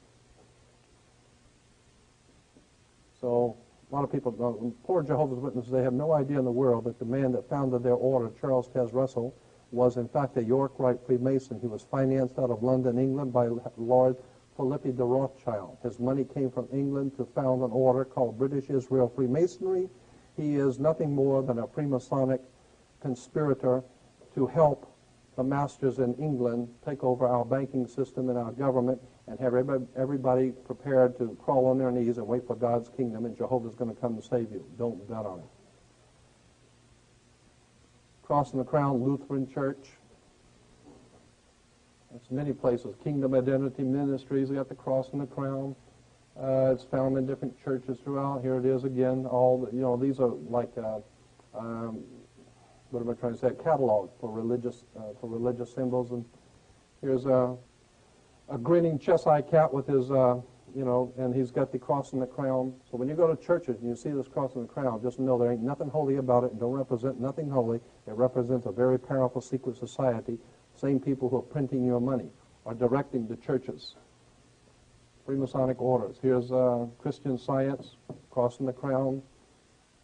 S1: So a lot of people, poor Jehovah's Witnesses, they have no idea in the world that the man that founded their order, Charles Taze Russell, was in fact a York Rite Freemason. He was financed out of London, England by Lord Philippi de Rothschild. His money came from England to found an order called British Israel Freemasonry. He is nothing more than a Freemasonic conspirator to help the masters in England take over our banking system and our government and have everybody prepared to crawl on their knees and wait for God's kingdom, and Jehovah's going to come and save you. Don't bet on it. Cross and the Crown Lutheran Church. It's many places. Kingdom Identity Ministries, we got the Cross and the Crown. It's found in different churches throughout. Here it is again. All these are like what am I trying to say? A catalog for religious symbols. And here's a grinning Cheshire cat with his and he's got the cross and the crown. So when you go to churches and you see this cross and the crown, just know there ain't nothing holy about it. It don't represent nothing holy. It represents a very powerful secret society. Same people who are printing your money are directing the churches. Freemasonic orders. Here's Christian Science, cross and the crown.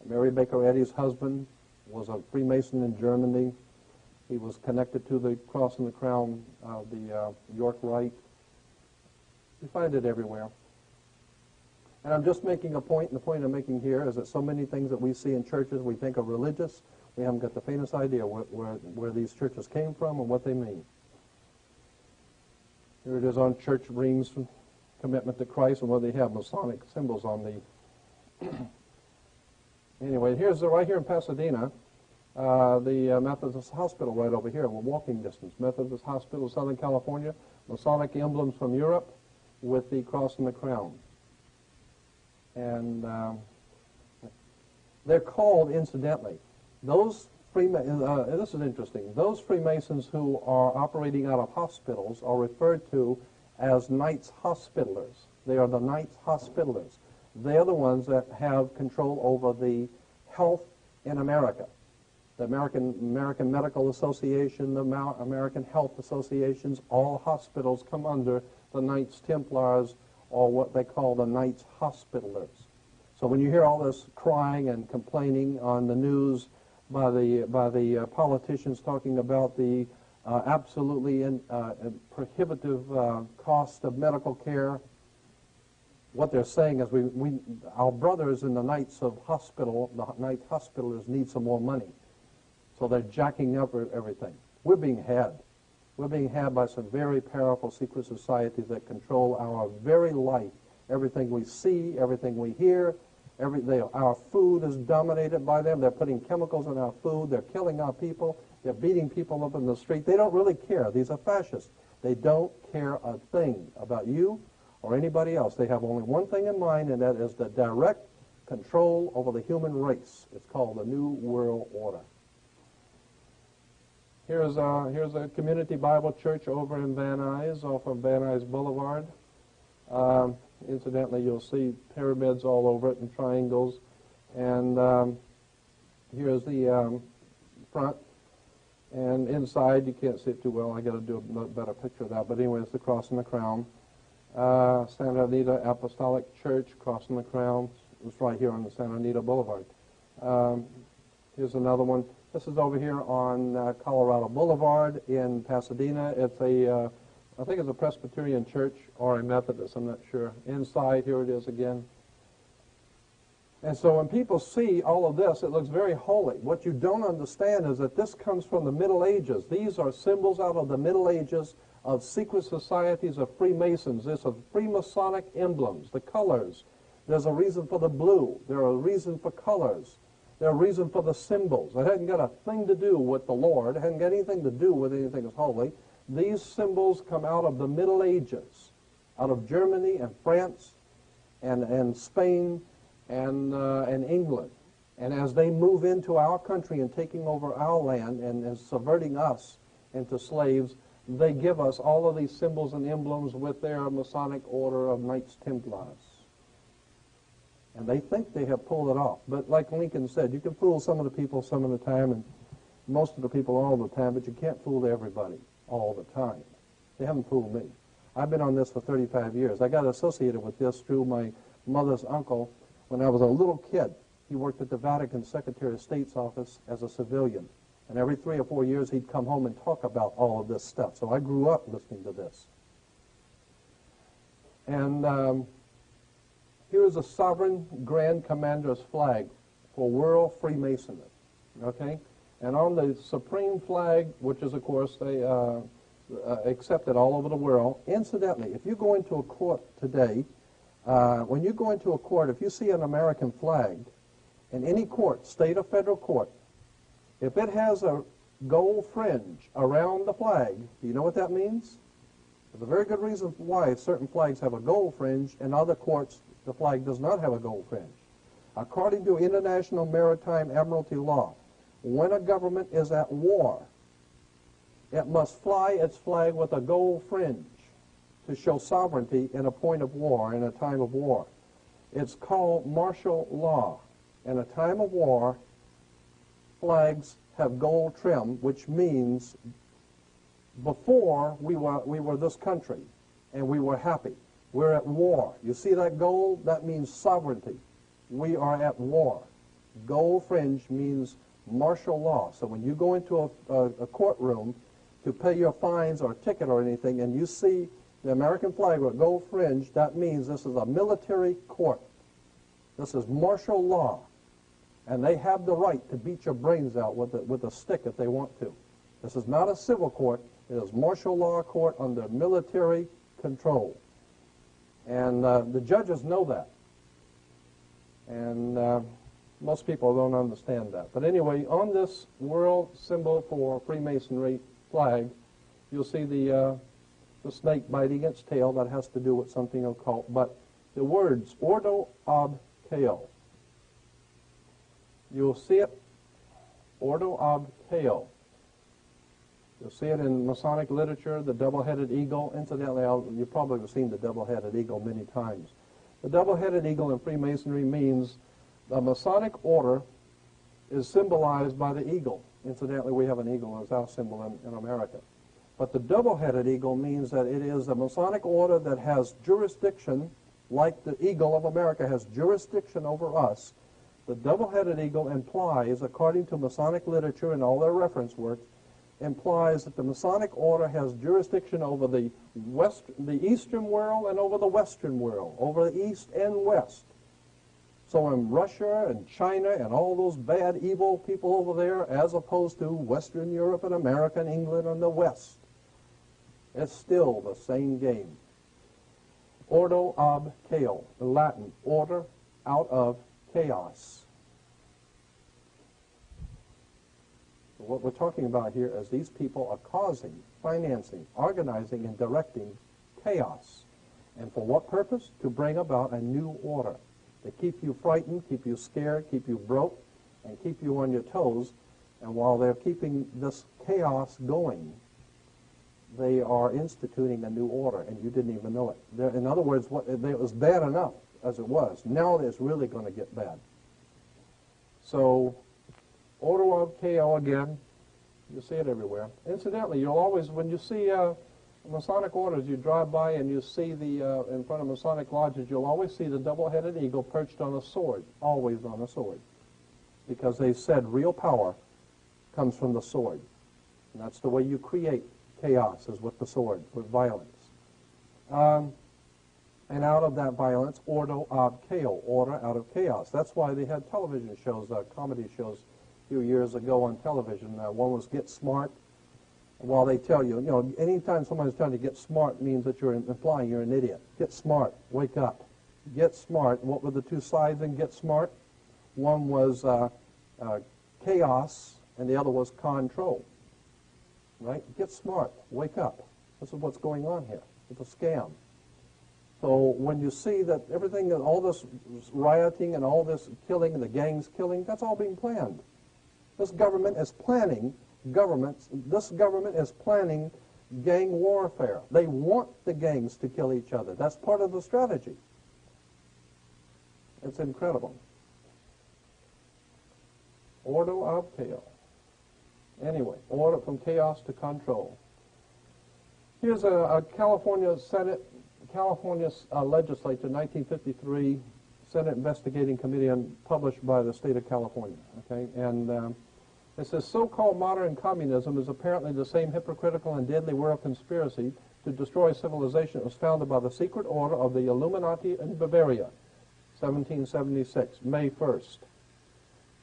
S1: Mary Baker Eddy's husband was a Freemason in Germany. He was connected to the cross and the crown of the York Rite. You find it everywhere. And I'm just making a point, and the point I'm making here is that so many things that we see in churches we think are religious, we haven't got the faintest idea where these churches came from and what they mean. Here it is on church rings, commitment to Christ, and where they have Masonic symbols on the... Anyway, here's right here in Pasadena, the Methodist Hospital right over here. We're walking distance. Methodist Hospital, Southern California. Masonic emblems from Europe with the cross and the crown. And they're called, incidentally, those this is interesting. Those Freemasons who are operating out of hospitals are referred to as Knights Hospitallers. They are the Knights Hospitallers. They are the ones that have control over the health in America. The American Medical Association, the American Health Associations, all hospitals come under the Knights Templars, or what they call the Knights Hospitallers. So when you hear all this crying and complaining on the news by the politicians talking about the absolutely prohibitive cost of medical care, what they're saying is our brothers in the Knights of Hospital, the Knights Hospitallers, need some more money. So they're jacking up everything. We're being had. We're being had by some very powerful secret societies that control our very life. Everything we see, everything we hear, our food is dominated by them. They're putting chemicals in our food. They're killing our people. They're beating people up in the street. They don't really care. These are fascists. They don't care a thing about you or anybody else. They have only one thing in mind, and that is the direct control over the human race. It's called the New World Order. Here's a community Bible church over in Van Nuys, off of Van Nuys Boulevard. Incidentally, you'll see pyramids all over it and triangles. And here's the front. And inside, you can't see it too well. I got to do a better picture of that. But anyway, it's the cross and the crown. Santa Anita Apostolic Church, cross and the crown. It's right here on the Santa Anita Boulevard. Here's another one. This is over here on Colorado Boulevard in Pasadena. It's I think it's a Presbyterian church or a Methodist, I'm not sure. Inside, here it is again. And so when people see all of this, it looks very holy. What you don't understand is that this comes from the Middle Ages. These are symbols out of the Middle Ages of secret societies of Freemasons. This are Freemasonic emblems, the colors. There's a reason for the blue. There's a reason for colors. There's a reason for the symbols. It hadn't got a thing to do with the Lord. It hadn't got anything to do with anything that's holy. These symbols come out of the Middle Ages, out of Germany and France and Spain and England. And as they move into our country and taking over our land and subverting us into slaves, they give us all of these symbols and emblems with their Masonic order of Knights Templars. And they think they have pulled it off. But like Lincoln said, you can fool some of the people some of the time, and most of the people all the time, but you can't fool everybody all the time. They haven't fooled me. I've been on this for 35 years. I got associated with this through my mother's uncle when I was a little kid. He worked at the Vatican Secretary of State's office as a civilian. And every 3 or 4 years, he'd come home and talk about all of this stuff. So I grew up listening to this. And here's a sovereign grand commander's flag for world Freemasonry. Okay? And on the supreme flag, which is, of course, they accepted all over the world. Incidentally, if you go into a court today, when you go into a court, if you see an American flag in any court, state or federal court, if it has a gold fringe around the flag, do you know what that means? There's a very good reason why certain flags have a gold fringe and other courts the flag does not have a gold fringe. According to international maritime admiralty law, when a government is at war, it must fly its flag with a gold fringe to show sovereignty in a point of war, in a time of war. It's called martial law. In a time of war, flags have gold trim, which means before we were this country and we were happy. We're at war. You see that gold? That means sovereignty. We are at war. Gold fringe means martial law. So when you go into a courtroom to pay your fines or ticket or anything and you see the American flag with gold fringe, that means this is a military court. This is martial law. And they have the right to beat your brains out with a stick if they want to. This is not a civil court. It is martial law court under military control. And the judges know that. And most people don't understand that. But anyway, on this world symbol for Freemasonry flag, you'll see the snake biting its tail. That has to do with something occult. But the words, Ordo ab Chao. You'll see it, Ordo ab Chao. You'll see it in Masonic literature, the double-headed eagle. Incidentally, you've probably seen the double-headed eagle many times. The double-headed eagle in Freemasonry means the Masonic order is symbolized by the eagle. Incidentally, we have an eagle as our symbol in America. But the double-headed eagle means that it is a Masonic order that has jurisdiction, like the eagle of America has jurisdiction over us. The double-headed eagle implies, according to Masonic literature and all their reference works, implies that the Masonic order has jurisdiction over the Eastern world and over the Western world, over the East and West. So in Russia and China and all those bad, evil people over there, as opposed to Western Europe and America and England and the West, it's still the same game. Ordo ab Chao, in Latin, order out of chaos. So what we're talking about here is these people are causing, financing, organizing, and directing chaos. And for what purpose? To bring about a new order. To keep you frightened, keep you scared, keep you broke, and keep you on your toes. And while they're keeping this chaos going, they are instituting a new order, and you didn't even know it. In other words, it was bad enough as it was. Now it's really going to get bad. So, Ordo ab Chao again, you see it everywhere. Incidentally, you'll always, when you see Masonic orders, you drive by and you see in front of Masonic lodges, you'll always see the double-headed eagle perched on a sword, always on a sword. Because they said real power comes from the sword. And that's the way you create chaos, is with the sword, with violence. And out of that violence, Ordo ab Chao, order out of chaos. That's why they had television shows, comedy shows a few years ago on television. One was Get Smart. While they tell you, anytime somebody's telling you to get smart means that you're implying you're an idiot. Get smart, wake up. Get smart. What were the two sides in Get Smart? One was chaos, and the other was control. Right? Get smart, wake up. This is what's going on here. It's a scam. So when you see that everything, all this rioting and all this killing and the gangs killing, that's all being planned. This government is planning this government is planning gang warfare. They want the gangs to kill each other. That's part of the strategy. It's incredible. Ordo ab Chao. Anyway, order from chaos to control. Here's a California legislature, 1953, Senate Investigating Committee published by the state of California. Okay, and it says, so-called modern communism is apparently the same hypocritical and deadly world conspiracy to destroy civilization that was founded by the secret order of the Illuminati in Bavaria, 1776, May 1st.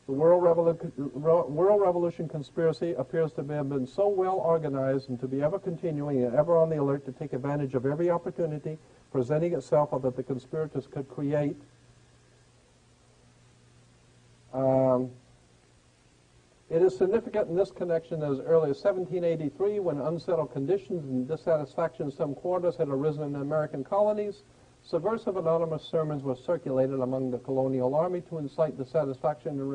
S1: The World Revolution conspiracy appears to have been so well organized and to be ever continuing and ever on the alert to take advantage of every opportunity presenting itself so that the conspirators could create it is significant in this connection that as early as 1783, when unsettled conditions and dissatisfaction in some quarters had arisen in the American colonies, subversive anonymous sermons were circulated among the colonial army to incite dissatisfaction and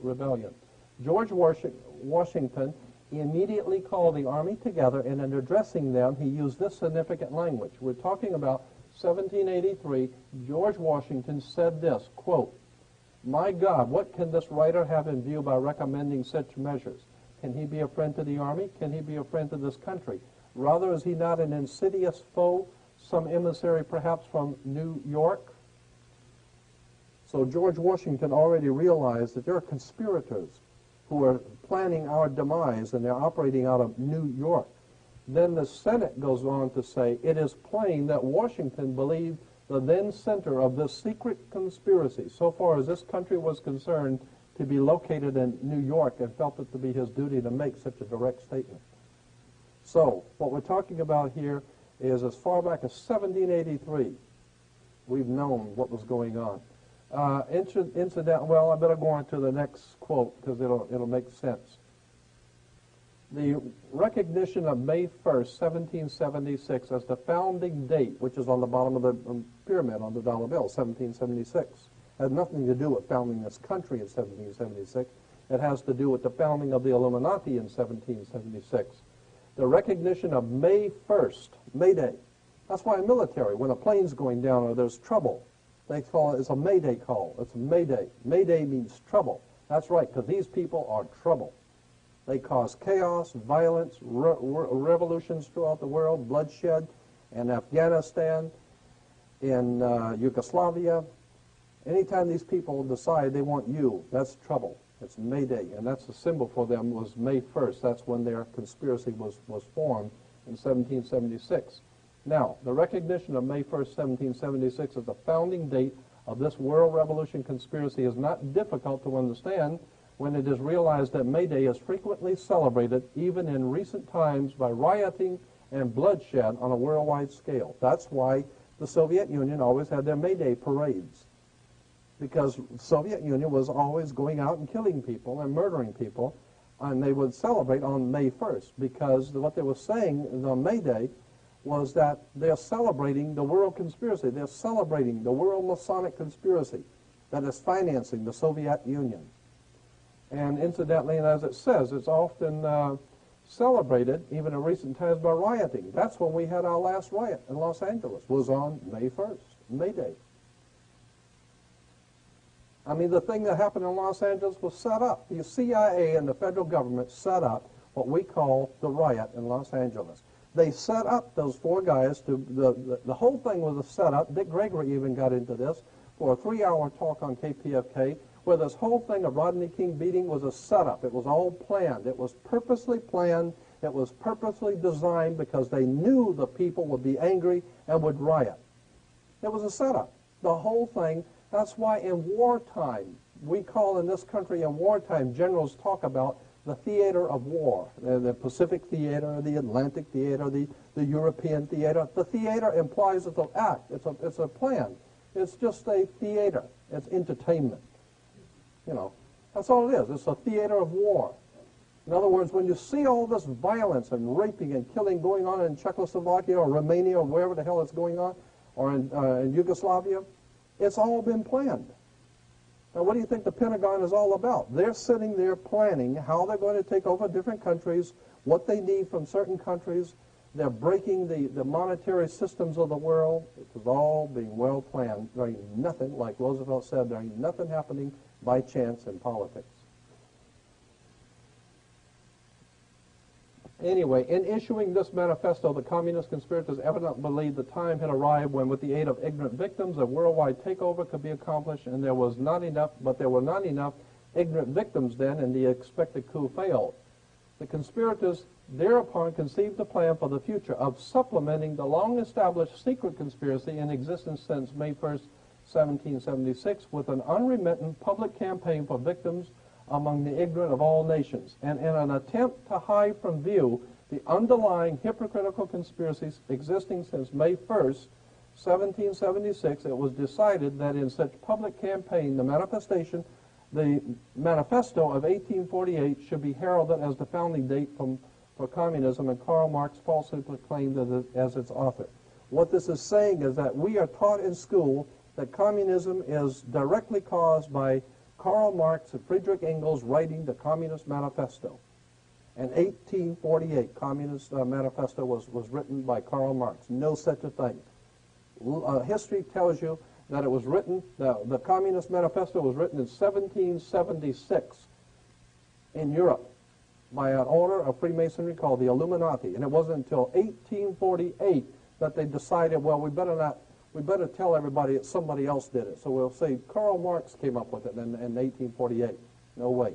S1: rebellion. George Washington immediately called the army together, and in addressing them, he used this significant language. We're talking about 1783. George Washington said this, quote, "My God, what can this writer have in view by recommending such measures? Can he be a friend to the army? Can he be a friend to this country? Rather, is he not an insidious foe, some emissary perhaps from New York?" So George Washington already realized that there are conspirators who are planning our demise, and they're operating out of New York. Then the Senate goes on to say, it is plain that Washington believed the then center of this secret conspiracy, so far as this country was concerned, to be located in New York, and felt it to be his duty to make such a direct statement. So what we're talking about here is as far back as 1783, we've known what was going on. Well, I better go on to the next quote because it'll make sense. The recognition of May 1st, 1776 as the founding date, which is on the bottom of the pyramid on the dollar bill, 1776, had nothing to do with founding this country in 1776. It has to do with the founding of the Illuminati in 1776. The recognition of May 1st, May Day. That's why in military, when a plane's going down or there's trouble, they call it, it's a May Day call. It's a May Day. May Day means trouble. That's right, because these people are trouble. They cause chaos, violence, revolutions throughout the world, bloodshed in Afghanistan, in Yugoslavia. Anytime these people decide they want you, that's trouble. It's May Day, and that's the symbol for them was May 1st. That's when their conspiracy was formed in 1776. Now, the recognition of May 1st, 1776 as the founding date of this world revolution conspiracy is not difficult to understand when it is realized that May Day is frequently celebrated, even in recent times, by rioting and bloodshed on a worldwide scale. That's why the Soviet Union always had their May Day parades, because the Soviet Union was always going out and killing people and murdering people, and they would celebrate on May 1st, because what they were saying on May Day was that they're celebrating the world conspiracy. They're celebrating the world Masonic conspiracy that is financing the Soviet Union. And incidentally, and as it says, it's often celebrated, even in recent times, by rioting. That's when we had our last riot in Los Angeles, was on May 1st, May Day. I mean, the thing that happened in Los Angeles was set up. The CIA and the federal government set up what we call the riot in Los Angeles. They set up those four guys to, the whole thing was a setup. Dick Gregory even got into this for a 3-hour talk on KPFK, where this whole thing of Rodney King beating was a setup. It was all planned. It was purposely planned. It was purposely designed because they knew the people would be angry and would riot. It was a setup. The whole thing. That's why in wartime, we call in this country in wartime, generals talk about the theater of war, the Pacific theater, the Atlantic theater, the European theater. The theater implies it's an act. It's a plan. It's just a theater. It's entertainment. You know, that's all it is. It's a theater of war. In other words, when you see all this violence and raping and killing going on in Czechoslovakia or Romania or wherever the hell it's going on, or in Yugoslavia, it's all been planned. Now, what do you think the Pentagon is all about? They're sitting there planning how they're going to take over different countries, what they need from certain countries. They're breaking the monetary systems of the world. It was all being well planned. There ain't nothing, like Roosevelt said, there ain't nothing happening by chance in politics. Anyway, in issuing this manifesto, the communist conspirators evidently believed the time had arrived when, with the aid of ignorant victims, a worldwide takeover could be accomplished, and there were not enough ignorant victims then, and the expected coup failed. The conspirators thereupon conceived a plan for the future of supplementing the long-established secret conspiracy in existence since May 1st, 1776, with an unremittent public campaign for victims among the ignorant of all nations, and in an attempt to hide from view the underlying hypocritical conspiracies existing since May 1st, 1776, it was decided that in such public campaign, the manifesto of 1848 should be heralded as the founding date for communism, and Karl Marx falsely proclaimed it as its author. What this is saying is that we are taught in school that communism is directly caused by Karl Marx and Friedrich Engels writing the Communist Manifesto. In 1848, Communist Manifesto was written by Karl Marx. No such a thing. History tells you that it was written, the Communist Manifesto was written in 1776 in Europe by an order of Freemasonry called the Illuminati. And it wasn't until 1848 that they decided, well, we better tell everybody that somebody else did it. So we'll say Karl Marx came up with it in 1848. No way.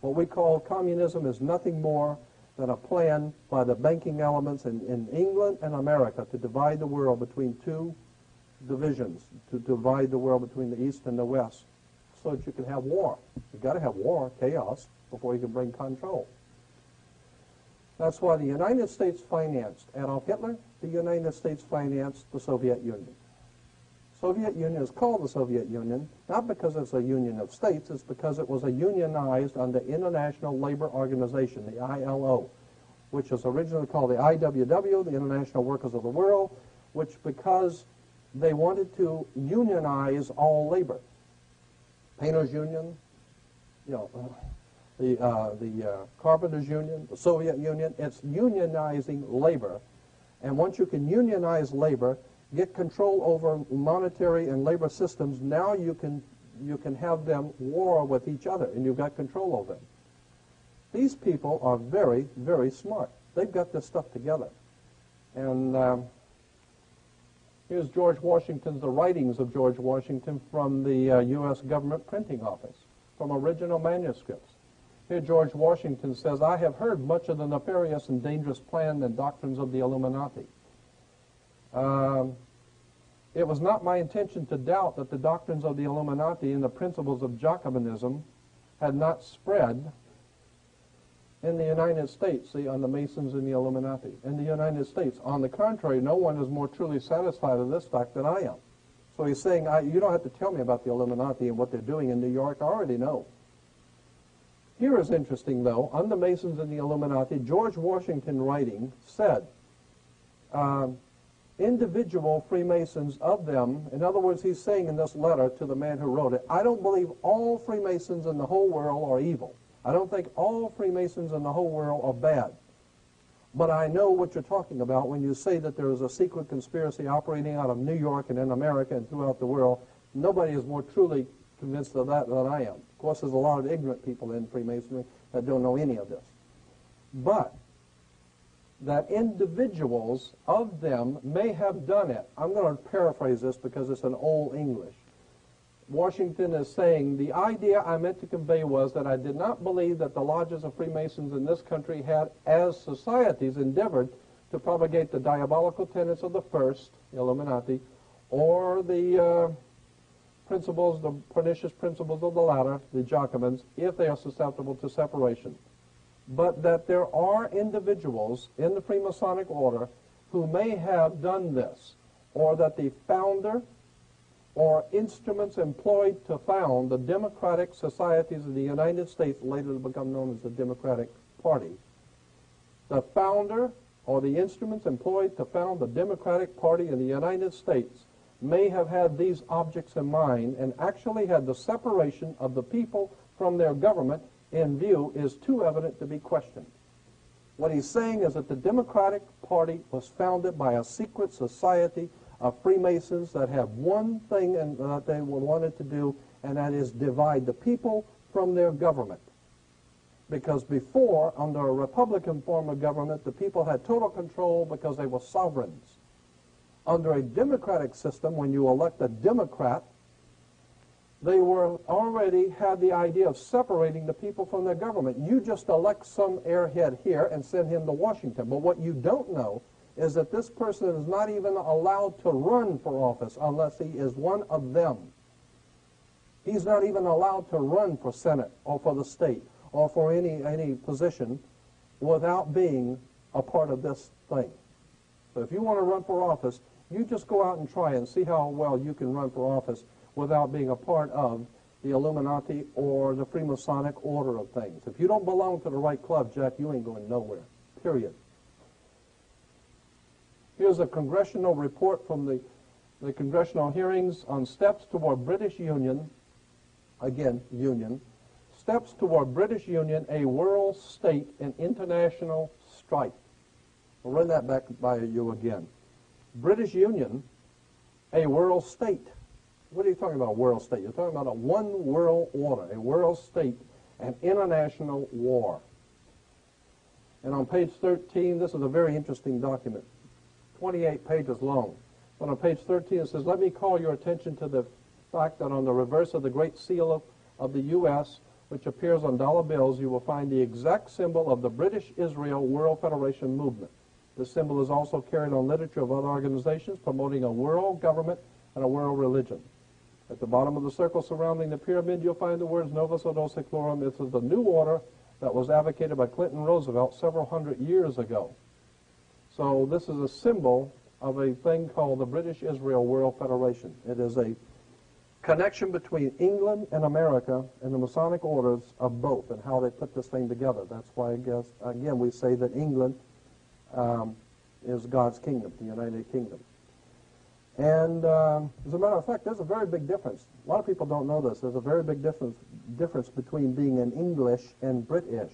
S1: What we call communism is nothing more than a plan by the banking elements in England and America to divide the world between two divisions, to divide the world between the East and the West, so that you can have war. You've got to have war, chaos, before you can bring control. That's why the United States financed Adolf Hitler. The United States financed the Soviet Union. Soviet Union is called the Soviet Union, not because it's a union of states, it's because it was a unionized under International Labor Organization, the ILO, which was originally called the IWW, the International Workers of the World, which because they wanted to unionize all labor. Painters Union, the Carpenters Union, the Soviet Union, it's unionizing labor. And once you can unionize labor, get control over monetary and labor systems, now you can have them war with each other, and you've got control over them. These people are very, very smart. They've got this stuff together. And here's George Washington's, the writings of George Washington from the U.S. government printing office, from original manuscripts. Here George Washington says, I have heard much of the nefarious and dangerous plan and doctrines of the Illuminati. It was not my intention to doubt that the doctrines of the Illuminati and the principles of Jacobinism had not spread in the United States, see, on the Masons and the Illuminati. In the United States, on the contrary, no one is more truly satisfied of this fact than I am. So he's saying, you don't have to tell me about the Illuminati and what they're doing in New York. I already know. Here is interesting, though. On the Masons and the Illuminati, George Washington writing said, individual Freemasons of them, in other words, he's saying in this letter to the man who wrote it, I don't believe all Freemasons in the whole world are evil. I don't think all Freemasons in the whole world are bad. But I know what you're talking about when you say that there is a secret conspiracy operating out of New York and in America and throughout the world. Nobody is more truly convinced of that than I am. Of course, there's a lot of ignorant people in Freemasonry that don't know any of this. But that individuals of them may have done it. I'm going to paraphrase this because it's an old English. Washington is saying, the idea I meant to convey was that I did not believe that the lodges of Freemasons in this country had, as societies, endeavored to propagate the diabolical tenets of the first, the Illuminati, or the principles, the pernicious principles of the latter, the Jacobins, if they are susceptible to separation. But that there are individuals in the Freemasonic order who may have done this, or that the founder or instruments employed to found the democratic societies of the United States, later to become known as the Democratic Party, the founder or the instruments employed to found the Democratic Party in the United States may have had these objects in mind and actually had the separation of the people from their government in view is too evident to be questioned. What he's saying is that the Democratic Party was founded by a secret society of Freemasons that have one thing that they wanted to do, and that is divide the people from their government. Because before, under a Republican form of government, the people had total control because they were sovereigns. Under a democratic system, when you elect a Democrat, they were already had the idea of separating the people from their government. You just elect some airhead here and send him to Washington. But what you don't know is that this person is not even allowed to run for office unless he is one of them. He's not even allowed to run for Senate or for the state or for any position without being a part of this thing. So if you want to run for office, you just go out and try and see how well you can run for office without being a part of the Illuminati or the Freemasonic order of things. If you don't belong to the right club, Jack, you ain't going nowhere, period. Here's a congressional report from the congressional hearings on steps toward British Union, again, Union, steps toward British Union, a world state in international strife. I'll run that back by you again. British Union, a world state. What are you talking about, a world state? You're talking about a one world order, a world state, an international war. And on page 13, this is a very interesting document, 28 pages long. But on page 13 it says, let me call your attention to the fact that on the reverse of the Great Seal of the U.S., which appears on dollar bills, you will find the exact symbol of the British Israel World Federation movement. This symbol is also carried on literature of other organizations promoting a world government and a world religion. At the bottom of the circle surrounding the pyramid, you'll find the words Novus Ordo Seclorum. This is the new order that was advocated by Clinton Roosevelt several hundred years ago. So this is a symbol of a thing called the British Israel World Federation. It is a connection between England and America and the Masonic orders of both and how they put this thing together. That's why, I guess, again, we say that England is God's kingdom, the United Kingdom. And as a matter of fact, there's a very big difference. A lot of people don't know this. There's a very big difference between being an English and British.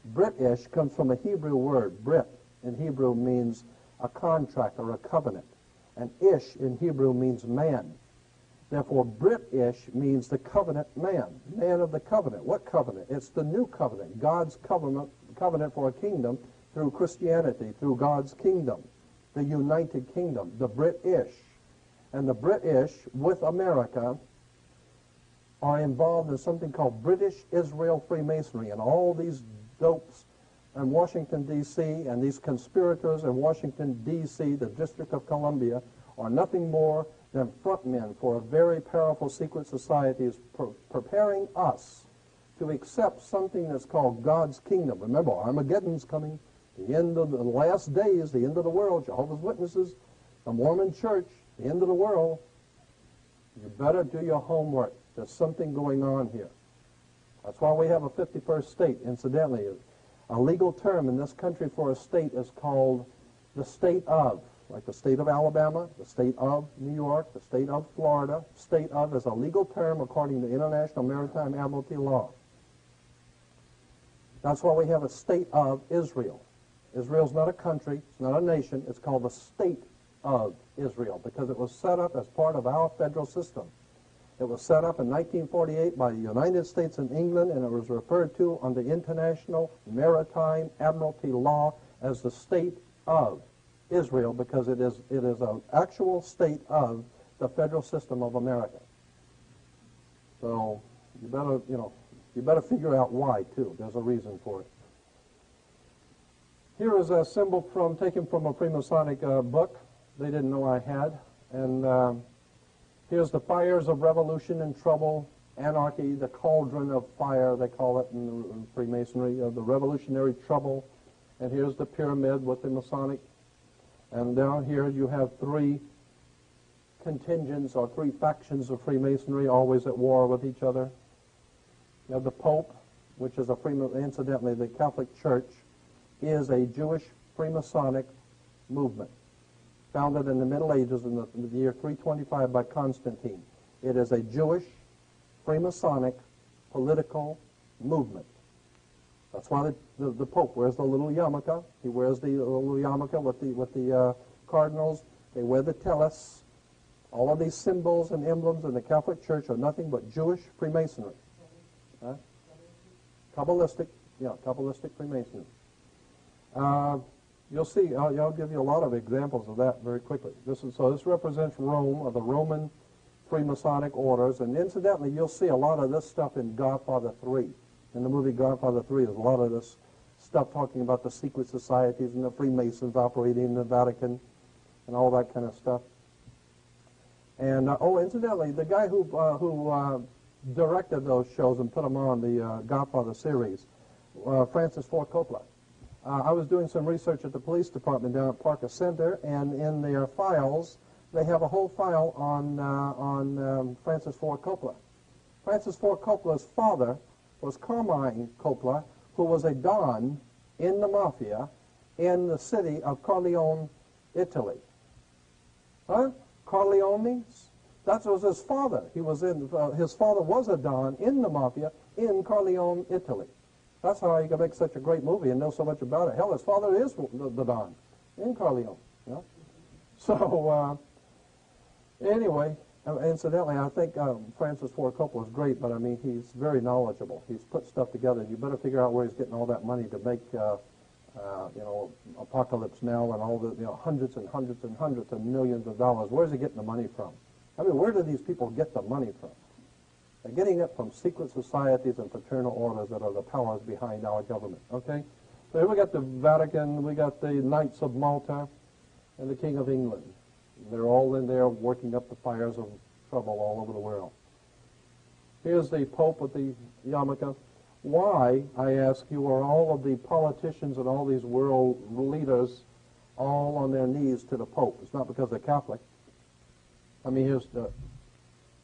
S1: British comes from a Hebrew word. Brit in Hebrew means a contract or a covenant. And ish in Hebrew means man. Therefore, British means the covenant man, man of the covenant. What covenant? It's the new covenant, God's covenant for a kingdom through Christianity, through God's kingdom, the United Kingdom, the British. And the British, with America, are involved in something called British Israel Freemasonry. And all these dopes in Washington, D.C., and these conspirators in Washington, D.C., the District of Columbia, are nothing more than frontmen for a very powerful secret society preparing us to accept something that's called God's kingdom. Remember, Armageddon's coming, the end of the last days, the end of the world, Jehovah's Witnesses, the Mormon Church, the end of the world. You better do your homework. There's something going on here. That's why we have a 51st state. Incidentally, a legal term in this country for a state is called the state of, like the state of Alabama, the state of New York, the state of Florida. State of is a legal term according to International Maritime Admiralty law. That's why we have a state of Israel. Israel's not a country, it's not a nation, it's called the state of Israel because it was set up as part of our federal system. It was set up in 1948 by the United States and England, and it was referred to under International Maritime Admiralty law as the state of Israel because it is an actual state of the federal system of America. So you better figure out why too. There's a reason for it. Here is a symbol taken from a Freemasonic book. They didn't know I had. And here's the fires of revolution and trouble, anarchy, the cauldron of fire, they call it in Freemasonry, of the revolutionary trouble. And here's the pyramid with the Masonic. And down here you have three contingents or three factions of Freemasonry, always at war with each other. You have the Pope, which is incidentally, the Catholic Church is a Jewish Freemasonic movement, founded in the Middle Ages in the year 325 by Constantine. It is a Jewish Freemasonic political movement. That's why the Pope wears the little yarmulke. He wears the little yarmulke with the cardinals. They wear the tellus. All of these symbols and emblems in the Catholic Church are nothing but Jewish Freemasonry. Kabbalistic Yeah, Kabbalistic Freemasonry. You'll see, I'll give you a lot of examples of that very quickly. This represents Rome, or the Roman Freemasonic orders, and incidentally, you'll see a lot of this stuff in Godfather 3. In the movie Godfather 3, there's a lot of this stuff talking about the secret societies and the Freemasons operating in the Vatican and all that kind of stuff. And, incidentally, the guy who directed those shows and put them on the Godfather series, Francis Ford Coppola. I was doing some research at the police department down at Parker Center, and in their files, they have a whole file on Francis Ford Coppola. Francis Ford Coppola's father was Carmine Coppola, who was a don in the mafia in the city of Corleone, Italy. Huh? Corleones? That was his father. His father was a don in the mafia in Corleone, Italy. That's how you can make such a great movie and know so much about it. Hell, his father is the don in Corleone. You know? So, anyway, incidentally, I think Francis Ford Coppola is great, but I mean, he's very knowledgeable. He's put stuff together. You better figure out where he's getting all that money to make, Apocalypse Now and all the, hundreds and hundreds and hundreds of millions of dollars. Where's he getting the money from? I mean, where do these people get the money from? They're getting it from secret societies and fraternal orders that are the powers behind our government, okay? So here we got the Vatican, we got the Knights of Malta, and the King of England. They're all in there working up the fires of trouble all over the world. Here's the Pope with the yarmulke. Why, I ask you, are all of the politicians and all these world leaders all on their knees to the Pope? It's not because they're Catholic. I mean, here's the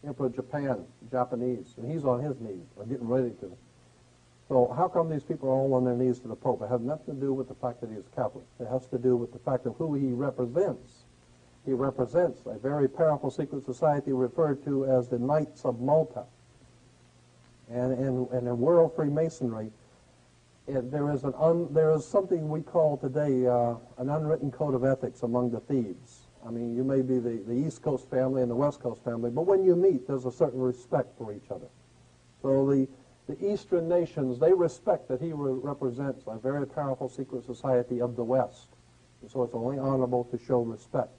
S1: Emperor of Japan, Japanese, and he's on his knees, or getting ready to. So how come these people are all on their knees to the Pope? It has nothing to do with the fact that he's Catholic. It has to do with the fact of who he represents. He represents a very powerful secret society referred to as the Knights of Malta. And in world Freemasonry, there is something we call today an unwritten code of ethics among the thieves. I mean, you may be the East Coast family and the West Coast family, but when you meet, there's a certain respect for each other. So the Eastern nations, they respect that he represents a very powerful secret society of the West. And so it's only honorable to show respect.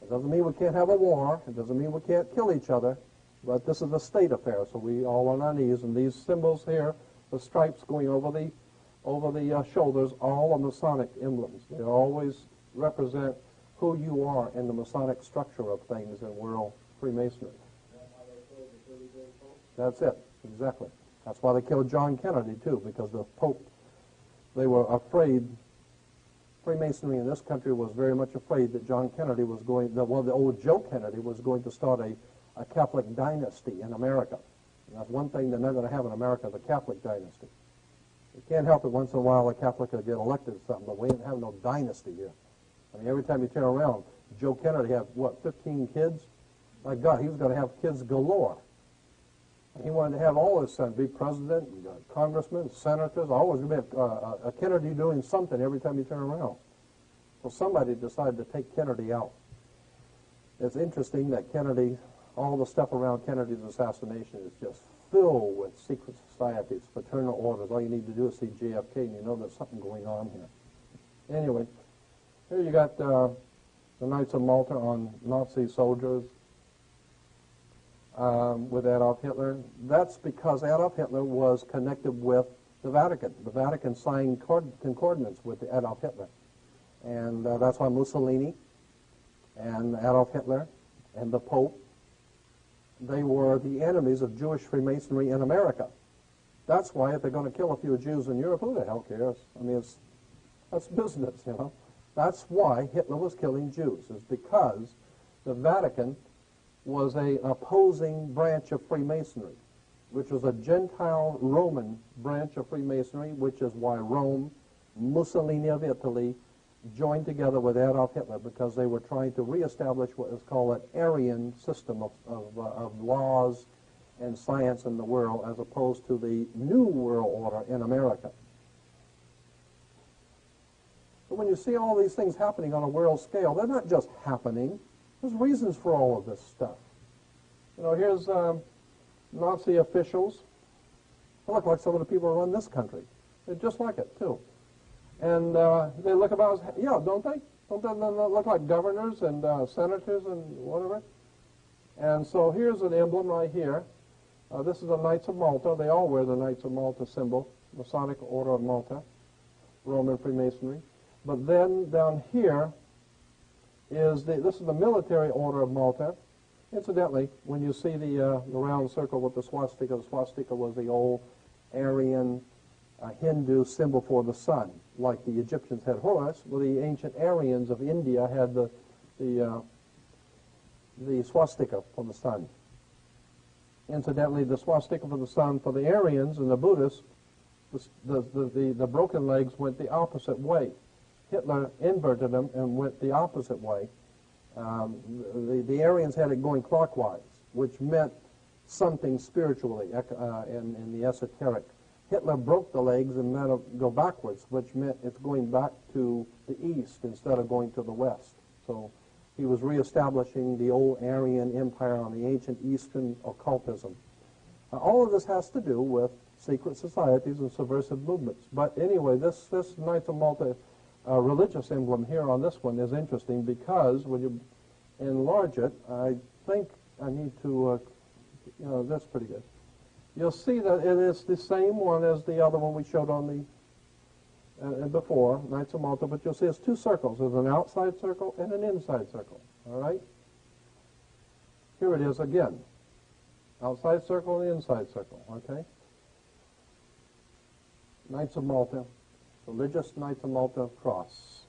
S1: It doesn't mean we can't have a war. It doesn't mean we can't kill each other. But this is a state affair, so we all on our knees. And these symbols here, the stripes going over the shoulders, all are Masonic emblems. They always represent who you are in the Masonic structure of things in world Freemasonry. That's it, exactly. That's why they killed John Kennedy, too, because the Pope, they were afraid. Freemasonry in this country was very much afraid that John Kennedy was going, the old Joe Kennedy was going to start a Catholic dynasty in America. And that's one thing they're not going to have in America, the Catholic dynasty. You can't help it once in a while a Catholic will get elected or something, but we ain't have no dynasty here. I mean, every time you turn around, Joe Kennedy had, 15 kids? My God, he was going to have kids galore. And he wanted to have all his sons be president, congressmen, senators, always going to be a Kennedy doing something every time you turn around. So somebody decided to take Kennedy out. It's interesting that Kennedy, all the stuff around Kennedy's assassination is just filled with secret societies, fraternal orders. All you need to do is see JFK and you know there's something going on here. Anyway, here you got the Knights of Malta on Nazi soldiers with Adolf Hitler. That's because Adolf Hitler was connected with the Vatican. The Vatican signed concordance with Adolf Hitler. And that's why Mussolini and Adolf Hitler and the Pope, they were the enemies of Jewish Freemasonry in America. That's why if they're going to kill a few Jews in Europe, who the hell cares? I mean, that's business, you know. That's why Hitler was killing Jews, is because the Vatican was an opposing branch of Freemasonry, which was a Gentile Roman branch of Freemasonry, which is why Rome, Mussolini of Italy, joined together with Adolf Hitler because they were trying to reestablish what is called an Aryan system of laws and science in the world as opposed to the New World Order in America. But when you see all these things happening on a world scale, they're not just happening. There's reasons for all of this stuff. You know, here's Nazi officials. They look like some of the people who run this country. They're just like it, too. And they look about, yeah, don't they? Don't they look like governors and senators and whatever? And so here's an emblem right here. This is the Knights of Malta. They all wear the Knights of Malta symbol, Masonic Order of Malta, Roman Freemasonry. But then down here is this is the Military Order of Malta. Incidentally, when you see the round circle with the swastika was the old Aryan Hindu symbol for the sun. Like the Egyptians had Horus, well, the ancient Aryans of India had the swastika for the sun. Incidentally, the swastika for the sun for the Aryans and the Buddhists, the broken legs went the opposite way. Hitler inverted them and went the opposite way. The Aryans had it going clockwise, which meant something spiritually in the esoteric. Hitler broke the legs and made it go backwards, which meant it's going back to the east instead of going to the west. So he was reestablishing the old Aryan Empire on the ancient Eastern occultism. All of this has to do with secret societies and subversive movements. But anyway, this Knights of Malta religious emblem here on this one is interesting because when you enlarge it, I think I need to, that's pretty good. You'll see that it is the same one as the other one we showed on the before, Knights of Malta, but you'll see it's two circles. There's an outside circle and an inside circle, all right? Here it is again. Outside circle and inside circle, okay? Knights of Malta, religious Knights of Malta cross.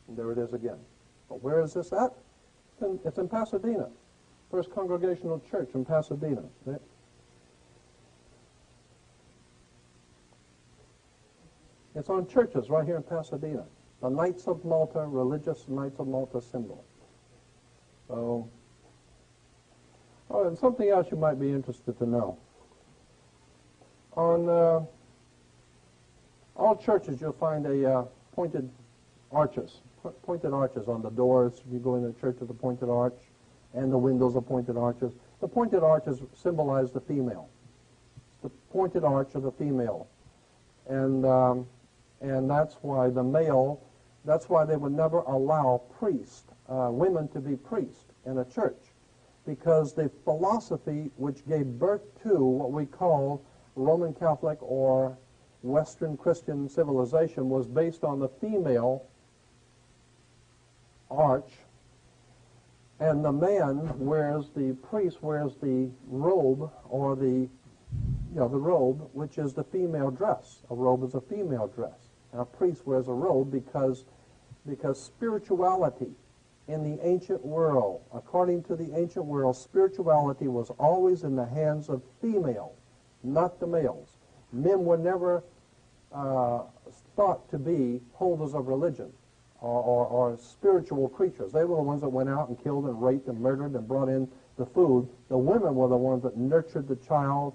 S1: And there it is again. But where is this at? It's in Pasadena. First Congregational Church in Pasadena. It's on churches right here in Pasadena. The Knights of Malta, religious Knights of Malta symbol. So, oh, and something else you might be interested to know. On all churches, you'll find pointed arches on the doors. You go in the church with a pointed arch, and the windows are pointed arches. The pointed arches symbolize the female. The pointed arch of the female. And that's why the male, that's why they would never allow women to be priests in a church. Because the philosophy which gave birth to what we call Roman Catholic or Western Christian civilization was based on the female arch, and the priest wears the robe, or the robe, which is the female dress. A robe is a female dress. And a priest wears a robe because spirituality in the ancient world, according to the ancient world, spirituality was always in the hands of females, not the males. Men were never thought to be holders of religion or spiritual creatures. They were the ones that went out and killed and raped and murdered and brought in the food. The women were the ones that nurtured the child,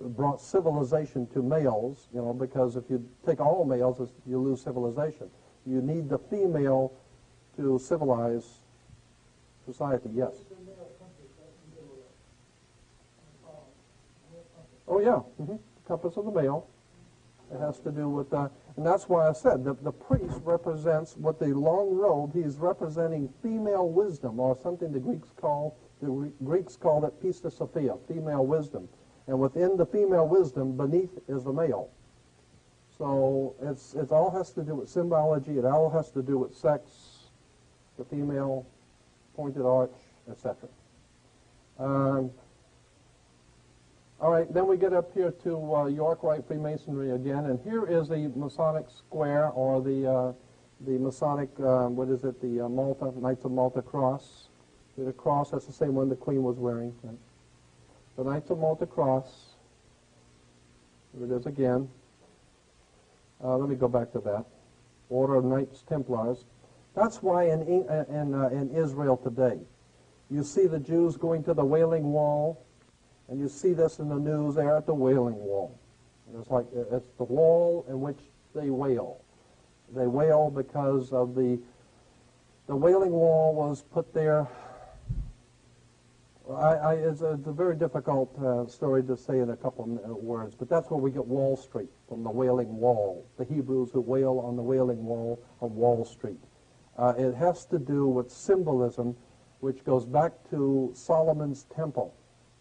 S1: brought civilization to males, because if you take all males, you lose civilization. You need the female to civilize society. Yes? Oh, yeah. Compass of the male. It has to do with that. And that's why I said that the priest represents, with the long robe, he's representing female wisdom, or something the Greeks called it Pistis Sophia, female wisdom. And within the female wisdom, beneath is the male. So it all has to do with symbology. It all has to do with sex, the female, pointed arch, etc. All right, then we get up here to York Rite Freemasonry again, and here is the Masonic square, or the Masonic, the Malta, Knights of Malta cross. The cross, that's the same one the Queen was wearing. Right? The Knights of Malta cross. Here it is again. Let me go back to that. Order of Knights Templars. That's why in Israel today, you see the Jews going to the Wailing Wall, and you see this in the news. They're at the Wailing Wall. It's the wall in which they wail. They wail because of the Wailing Wall was put there It's a very difficult story to say in a couple of words, but that's where we get Wall Street, from the Wailing Wall, the Hebrews who wail on the Wailing Wall of Wall Street. It has to do with symbolism, which goes back to Solomon's Temple.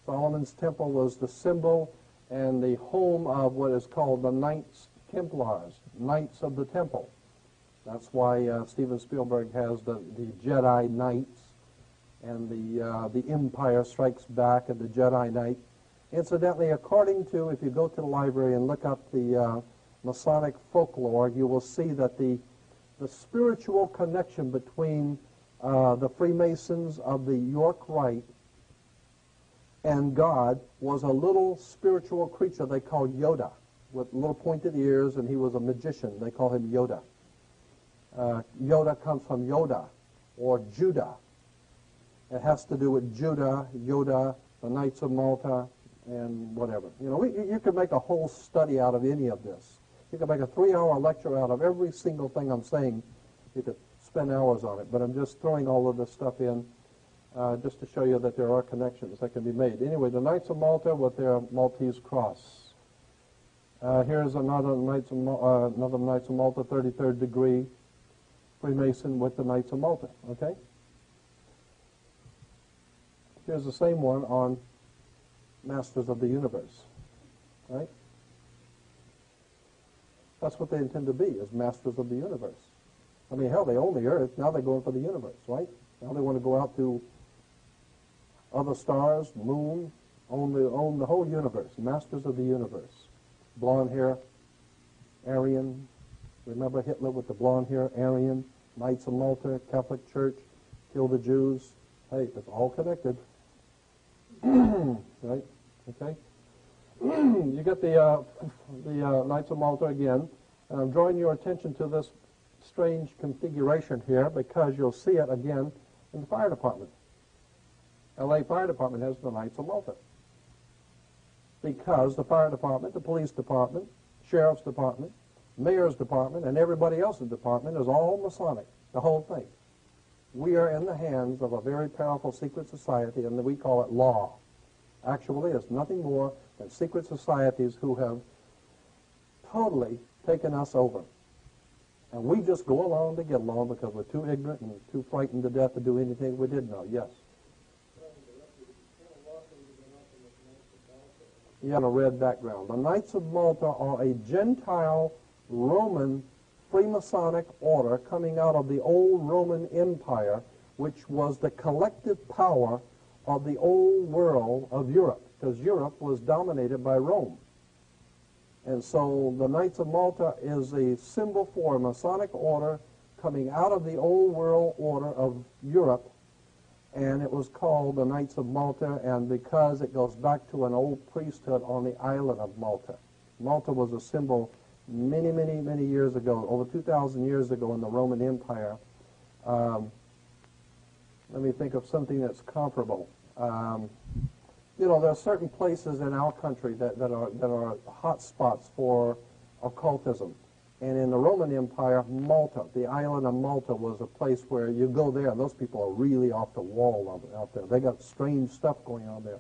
S1: Solomon's Temple was the symbol and the home of what is called the Knights Templars, Knights of the Temple. That's why Steven Spielberg has the Jedi Knights, and the Empire Strikes Back and the Jedi Knight. Incidentally, according to, if you go to the library and look up the Masonic folklore, you will see that the spiritual connection between the Freemasons of the York Rite and God was a little spiritual creature they call Yoda, with little pointed ears, and he was a magician. They call him Yoda. Yoda comes from Yoda, or Judah. It has to do with Judah, Yoda, the Knights of Malta, and whatever. You know, you could make a whole study out of any of this. You could make a 3-hour lecture out of every single thing I'm saying. You could spend hours on it, but I'm just throwing all of this stuff in just to show you that there are connections that can be made. Anyway, the Knights of Malta with their Maltese cross. Here's another Knights of Malta, 33rd degree Freemason with the Knights of Malta. Okay. Here's the same one on Masters of the Universe, right? That's what they intend to be, is Masters of the Universe. I mean, hell, they own the Earth. Now they're going for the universe, right? Now they want to go out to other stars, moon, own the whole universe, Masters of the Universe. Blonde hair, Aryan. Remember Hitler with the blonde hair, Aryan, Knights of Malta, Catholic Church, kill the Jews. Hey, it's all connected. Right? Okay? You get the Knights of Malta again. And I'm drawing your attention to this strange configuration here because you'll see it again in the fire department. LA Fire Department has the Knights of Malta. Because the fire department, the police department, sheriff's department, mayor's department, and everybody else's department is all Masonic, the whole thing. We are in the hands of a very powerful secret society, and we call it law. Actually, it's nothing more than secret societies who have totally taken us over. And we just go along to get along because we're too ignorant and too frightened to death to do anything we did know. Yes? Yeah, on a red background. The Knights of Malta are a Gentile Roman Freemasonic order coming out of the old Roman Empire, which was the collective power of the old world of Europe, because Europe was dominated by Rome. And so the Knights of Malta is a symbol for a Masonic order coming out of the old world order of Europe, and it was called the Knights of Malta, and because it goes back to an old priesthood on the island of Malta. Malta was a symbol many, many, many years ago, over 2,000 years ago in the Roman Empire. Let me think of something that's comparable. You know, there are certain places in our country that are hot spots for occultism. And in the Roman Empire, Malta, the island of Malta, was a place where you go there, and those people are really off the wall out there. They got strange stuff going on there,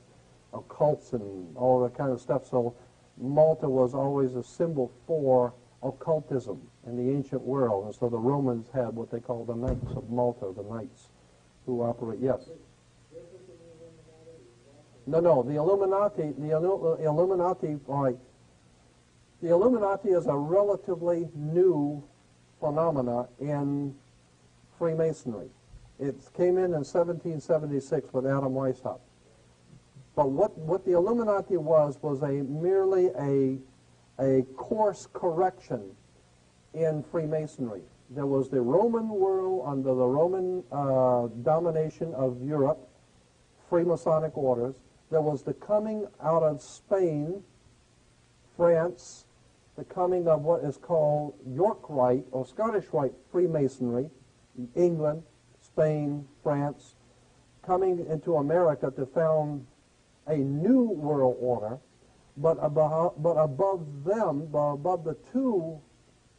S1: occults and all that kind of stuff. So Malta was always a symbol for occultism in the ancient world. And so the Romans had what they called the Knights of Malta, the knights who operate. Yes? No, the Illuminati, all right. The Illuminati is a relatively new phenomena in Freemasonry. It came in 1776 with Adam Weishaupt. But what the Illuminati was merely a course correction in Freemasonry. There was the Roman world under the Roman domination of Europe, Freemasonic orders. There was the coming out of Spain, France, the coming of what is called York Rite or Scottish Rite Freemasonry, England, Spain, France, coming into America to found a new world order, but above them, above the two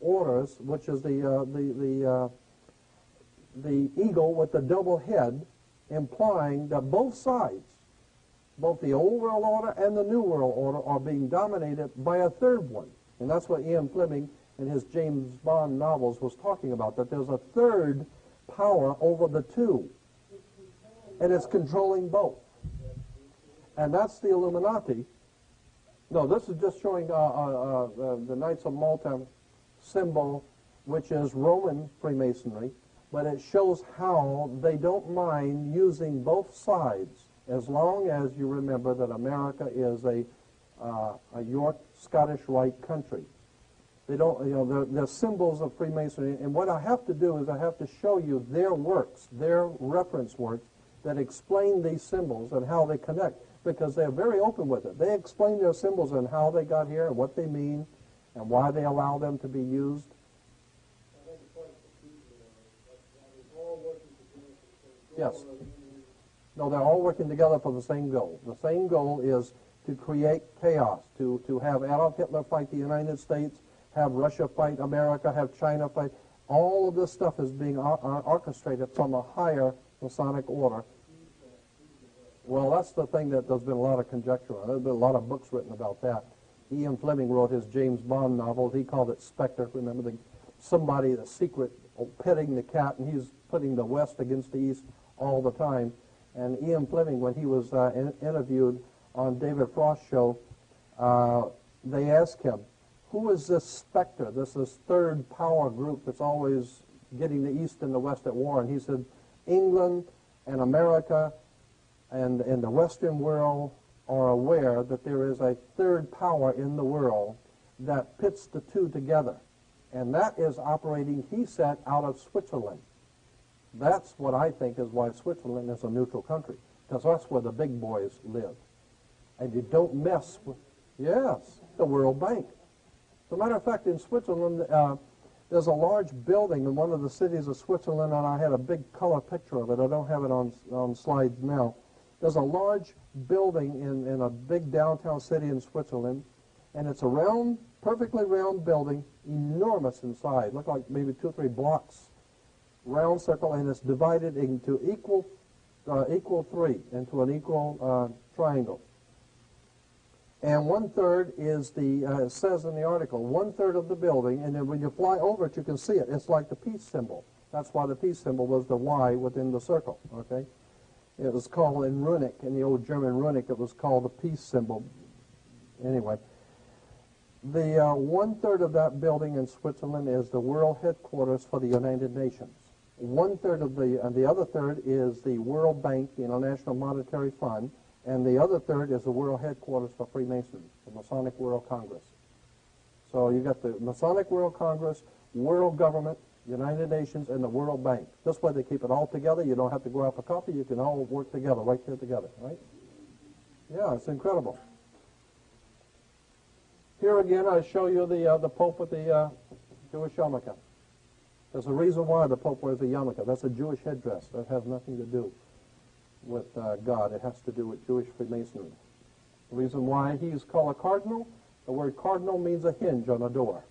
S1: orders, which is the eagle with the double head, implying that both sides both the old world order and the new world order are being dominated by a third one. And that's what Ian Fleming in his James Bond novels was talking about, that there's a third power over the two. And it's controlling both. And that's the Illuminati. No, this is just showing the Knights of Malta symbol, which is Roman Freemasonry, but it shows how they don't mind using both sides, as long as you remember that America is a York Scottish Rite country. They don't, you know, they're symbols of Freemasonry, and what I have to do is I have to show you their works, their reference works that explain these symbols and how they connect, because they're very open with it. They explain their symbols and how they got here and what they mean and why they allow them to be used. Yes. No, they're all working together for the same goal. The same goal is to create chaos, to have Adolf Hitler fight the United States, have Russia fight America, have China fight. All of this stuff is being orchestrated from a higher Masonic order. Well, that's the thing that there's been a lot of conjecture on. There's been a lot of books written about that. Ian Fleming wrote his James Bond novels. He called it Spectre. Remember, somebody, the secret, petting the cat, and he's putting the West against the East all the time. And Ian Fleming, when he was interviewed on David Frost's show, they asked him, who is this specter, this third power group that's always getting the East and the West at war? And he said, England and America and the Western world are aware that there is a third power in the world that pits the two together. And that is operating, he said, out of Switzerland. That's what I think is why Switzerland is a neutral country, because that's where the big boys live. And you don't mess with, yes, the World Bank. As a matter of fact, in Switzerland, there's a large building in one of the cities of Switzerland, and I had a big color picture of it. I don't have it on slides now. There's a large building in a big downtown city in Switzerland, and it's a round, perfectly round building, enormous in size, look like maybe 2 or 3 blocks, round circle, and it's divided into equal 3, into an equal triangle. And 1/3 is it says in the article, 1/3 of the building, and then when you fly over it, you can see it. It's like the peace symbol. That's why the peace symbol was the Y within the circle, okay? It was called in runic, in the old German runic, it was called the peace symbol. Anyway, the 1/3 of that building in Switzerland is the world headquarters for the United Nations. 1/3 of the other third is the World Bank, the International Monetary Fund, and the other third is the world headquarters for Freemasonry, the Masonic World Congress. So you got the Masonic World Congress, World Government, United Nations, and the World Bank. This way they keep it all together. You don't have to go out for coffee. You can all work together, right there together, right? Yeah, it's incredible. Here again, I show you the Pope with the Jewish yarmulke. There's a reason why the Pope wears a yarmulke. That's a Jewish headdress. That has nothing to do with God. It has to do with Jewish Freemasonry. The reason why he's called a cardinal, the word cardinal means a hinge on a door.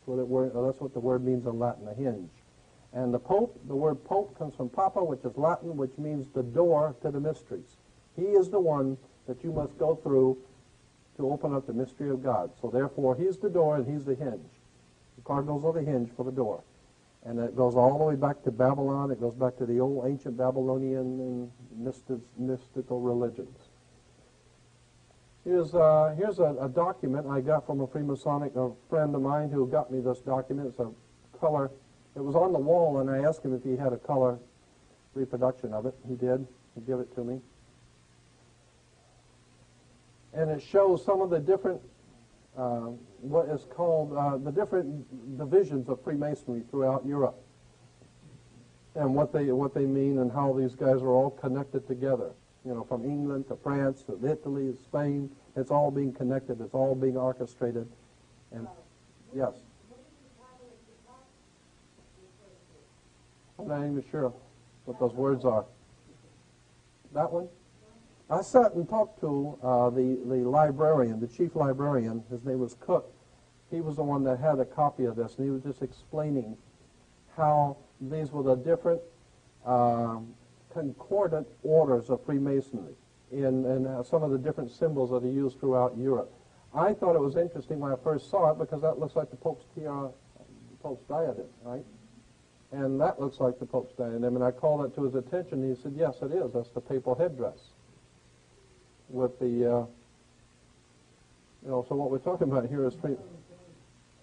S1: That's what the word means in Latin, a hinge. And the Pope, the word Pope comes from Papa, which is Latin, which means the door to the mysteries. He is the one that you must go through to open up the mystery of God. So therefore, he's the door and he's the hinge. The cardinals are the hinge for the door. And it goes all the way back to Babylon. It goes back to the old ancient Babylonian and mystical religions. Here's a document I got from a Freemasonic friend of mine who got me this document. It's a color. It was on the wall, and I asked him if he had a color reproduction of it. He did. He gave it to me. And it shows some of the different, what is called, the different divisions of Freemasonry throughout Europe. And what they mean and how these guys are all connected together. You know, from England to France to Italy, Spain, it's all being connected. It's all being orchestrated. And yes, I'm not even sure what those words are. That one? I sat and talked to the librarian, the chief librarian. His name was Cook. He was the one that had a copy of this, and he was just explaining how these were the different concordant orders of Freemasonry in some of the different symbols that are used throughout Europe. I thought it was interesting when I first saw it because that looks like the Pope's tiara, the Pope's diadem, right? And that looks like the Pope's diadem. And I called that to his attention. And he said, yes, it is. That's the papal headdress. With the, so what we're talking about here is free.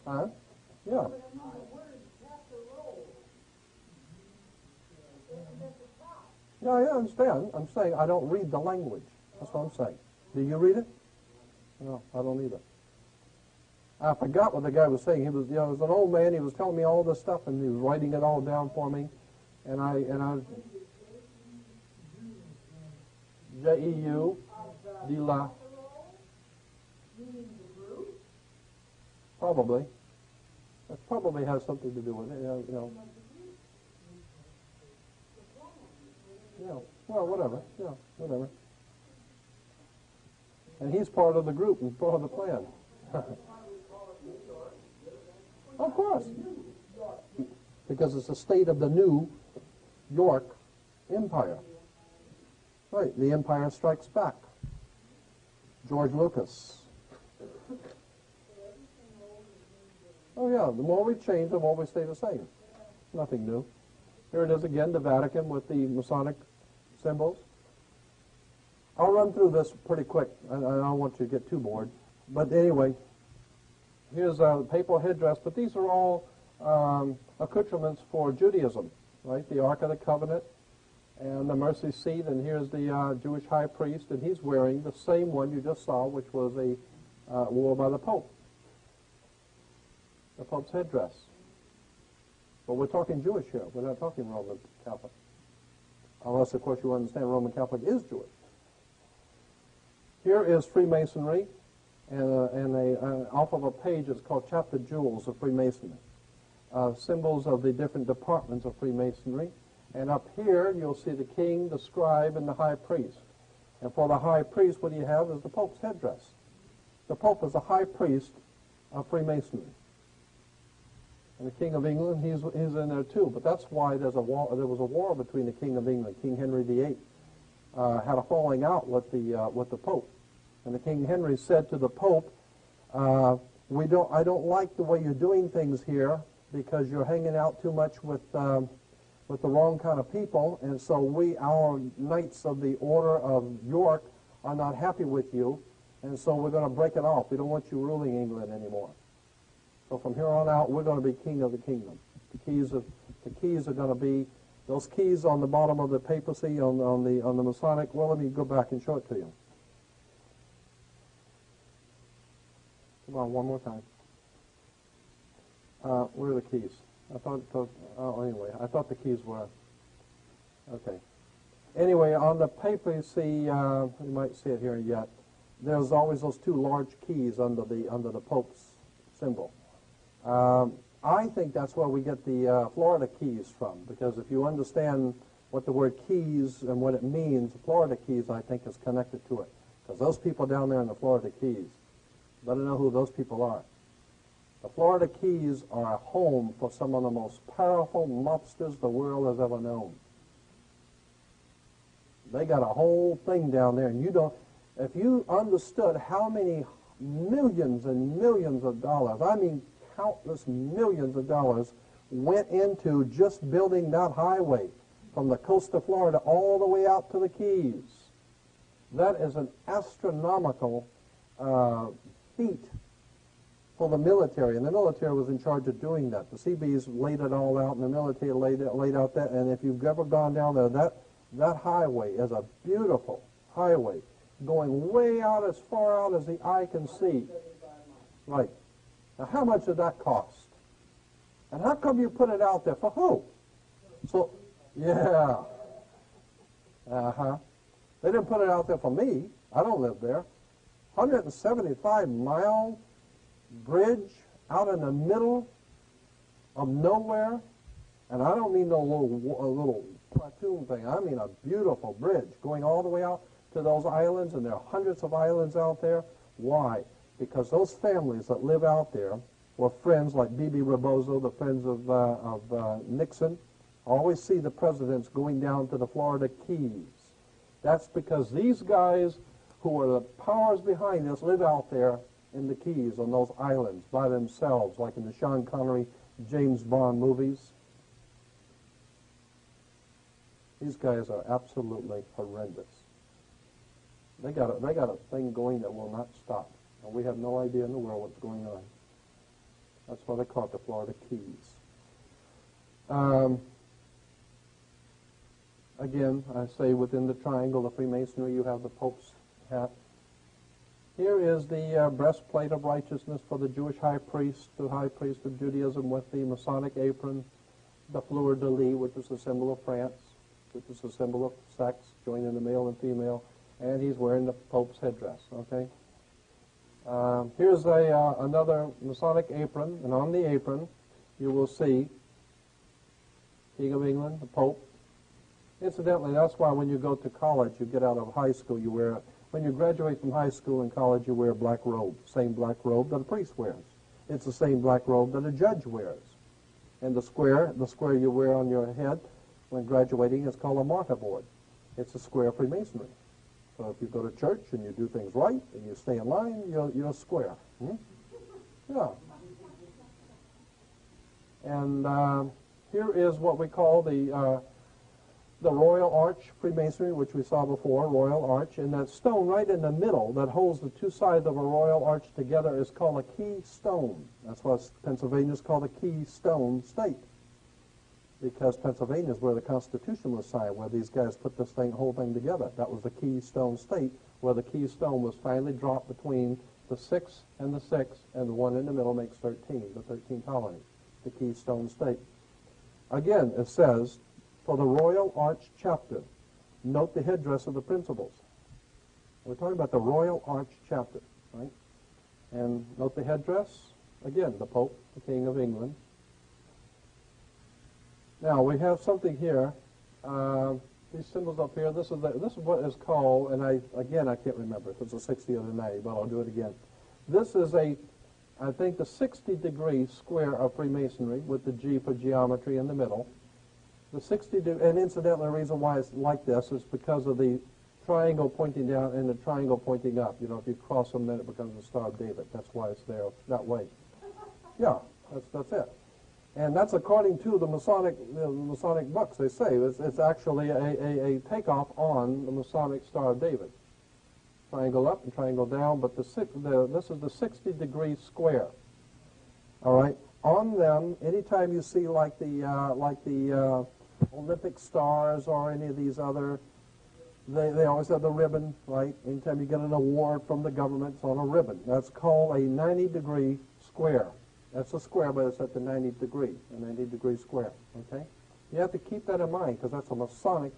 S1: Huh? Yeah. Yeah, I understand. I'm saying I don't read the language. That's what I'm saying. Do you read it? No, I don't either. I forgot what the guy was saying. He was, he was an old man. He was telling me all this stuff, and he was writing it all down for me. And I J-E-U, D-La. Probably. That probably has something to do with it. Yeah, well, whatever. Yeah, whatever. And he's part of the group and part of the plan. Of course. Because it's the state of the New York Empire. Right, the Empire Strikes Back. George Lucas. Oh yeah, the more we change, the more we stay the same. Nothing new. Here it is again, the Vatican with the Masonic symbols. I'll run through this pretty quick. I don't want you to get too bored. But anyway, here's a papal headdress, but these are all accoutrements for Judaism, right? The Ark of the Covenant and the mercy seat, and here's the Jewish high priest, and he's wearing the same one you just saw, which was worn by the Pope. The Pope's headdress. But we're talking Jewish here. We're not talking Roman Catholic. Unless, of course, you understand Roman Catholic is Jewish. Here is Freemasonry, and off of a page it's called Chapter Jewels of Freemasonry. Symbols of the different departments of Freemasonry. And up here you'll see the king, the scribe, and the high priest. And for the high priest, what you have is the Pope's headdress. The Pope is the high priest of Freemasonry. And the King of England, he's in there too. But that's why there was a war between the King of England, King Henry VIII, had a falling out with the Pope. And the King Henry said to the Pope, I don't like the way you're doing things here because you're hanging out too much with the wrong kind of people, and so our Knights of the Order of York are not happy with you, and so we're going to break it off. We don't want you ruling England anymore. So from here on out, we're going to be king of the kingdom. The keys are going to be those keys on the bottom of the papacy on the Masonic. Well, let me go back and show it to you. Come on, one more time. Where are the keys? I thought the keys were okay. Anyway, on the papacy, you might see it here yet. There's always those two large keys under the Pope's symbol. I think that's where we get the Florida keys from, because if you understand what the word keys and what it means, the Florida keys, I think, is connected to it. Because those people down there in the Florida Keys, better know who those people are. The Florida Keys are a home for some of the most powerful mobsters the world has ever known. They got a whole thing down there, and if you understood how many millions and millions of dollars, I mean countless millions of dollars, went into just building that highway from the coast of Florida all the way out to the Keys. That is an astronomical feat for the military, and the military was in charge of doing that. The Seabees laid it all out, and the military laid out that, and if you've ever gone down there, that highway is a beautiful highway, going way out, as far out as the eye can see. Right. Now, how much did that cost? And how come you put it out there? For who? So, yeah. They didn't put it out there for me. I don't live there. 175-mile bridge out in the middle of nowhere. And I don't mean no little platoon thing. I mean a beautiful bridge going all the way out to those islands, and there are hundreds of islands out there. Why? Because those families that live out there were friends like B.B. Rebozo, the friends of Nixon. I always see the presidents going down to the Florida Keys. That's because these guys who are the powers behind this live out there in the Keys on those islands by themselves, like in the Sean Connery, James Bond movies. These guys are absolutely horrendous. They got a thing going that will not stop. And we have no idea in the world what's going on. That's why they call it the Florida Keys. Again, I say within the triangle of Freemasonry, you have the Pope's hat. Here is the breastplate of righteousness for the Jewish high priest, the high priest of Judaism, with the Masonic apron, the fleur-de-lis, which is the symbol of France, which is a symbol of sex, joining the male and female, and he's wearing the Pope's headdress, okay? Here's another Masonic apron, and on the apron you will see King of England, the Pope. Incidentally, that's why when you go to college, you get out of high school, you wear, when you graduate from high school and college, you wear a black robe, same black robe that a priest wears. It's the same black robe that a judge wears. And the square you wear on your head when graduating is called a martyr board. It's a square of Freemasonry. So if you go to church and you do things right and you stay in line, you're square. Yeah. And here is what we call the Royal Arch Freemasonry, which we saw before, Royal Arch. And that stone right in the middle that holds the two sides of a Royal Arch together is called a keystone. That's why Pennsylvania is called a keystone state, because Pennsylvania is where the Constitution was signed, where these guys put this whole thing together. That was the Keystone State, where the keystone was finally dropped between the 6 and the 6, and the one in the middle makes 13, the 13 colonies, the Keystone State. Again, it says, for the Royal Arch Chapter, note the headdress of the principals. We're talking about the Royal Arch Chapter, right? And note the headdress, again, the Pope, the King of England. Now, we have something here, these symbols up here, this is what is called, and I can't remember if it's a 60 or the 90, but I'll do it again. This is I think the 60-degree square of Freemasonry with the G for geometry in the middle. The 60-degree, and incidentally, the reason why it's like this is because of the triangle pointing down and the triangle pointing up. You know, if you cross them, then it becomes the Star of David. That's why it's there that way. Yeah, that's it. And that's according to the Masonic books. They say it's actually a takeoff on the Masonic Star of David. Triangle up and triangle down, but this is the 60-degree square. All right. On them, anytime you see like the Olympic stars or any of these other, they always have the ribbon, right? Anytime you get an award from the government, it's on a ribbon. That's called a 90-degree square. That's a square, but it's at the 90 degree, a 90-degree square, okay? You have to keep that in mind, because that's a Masonic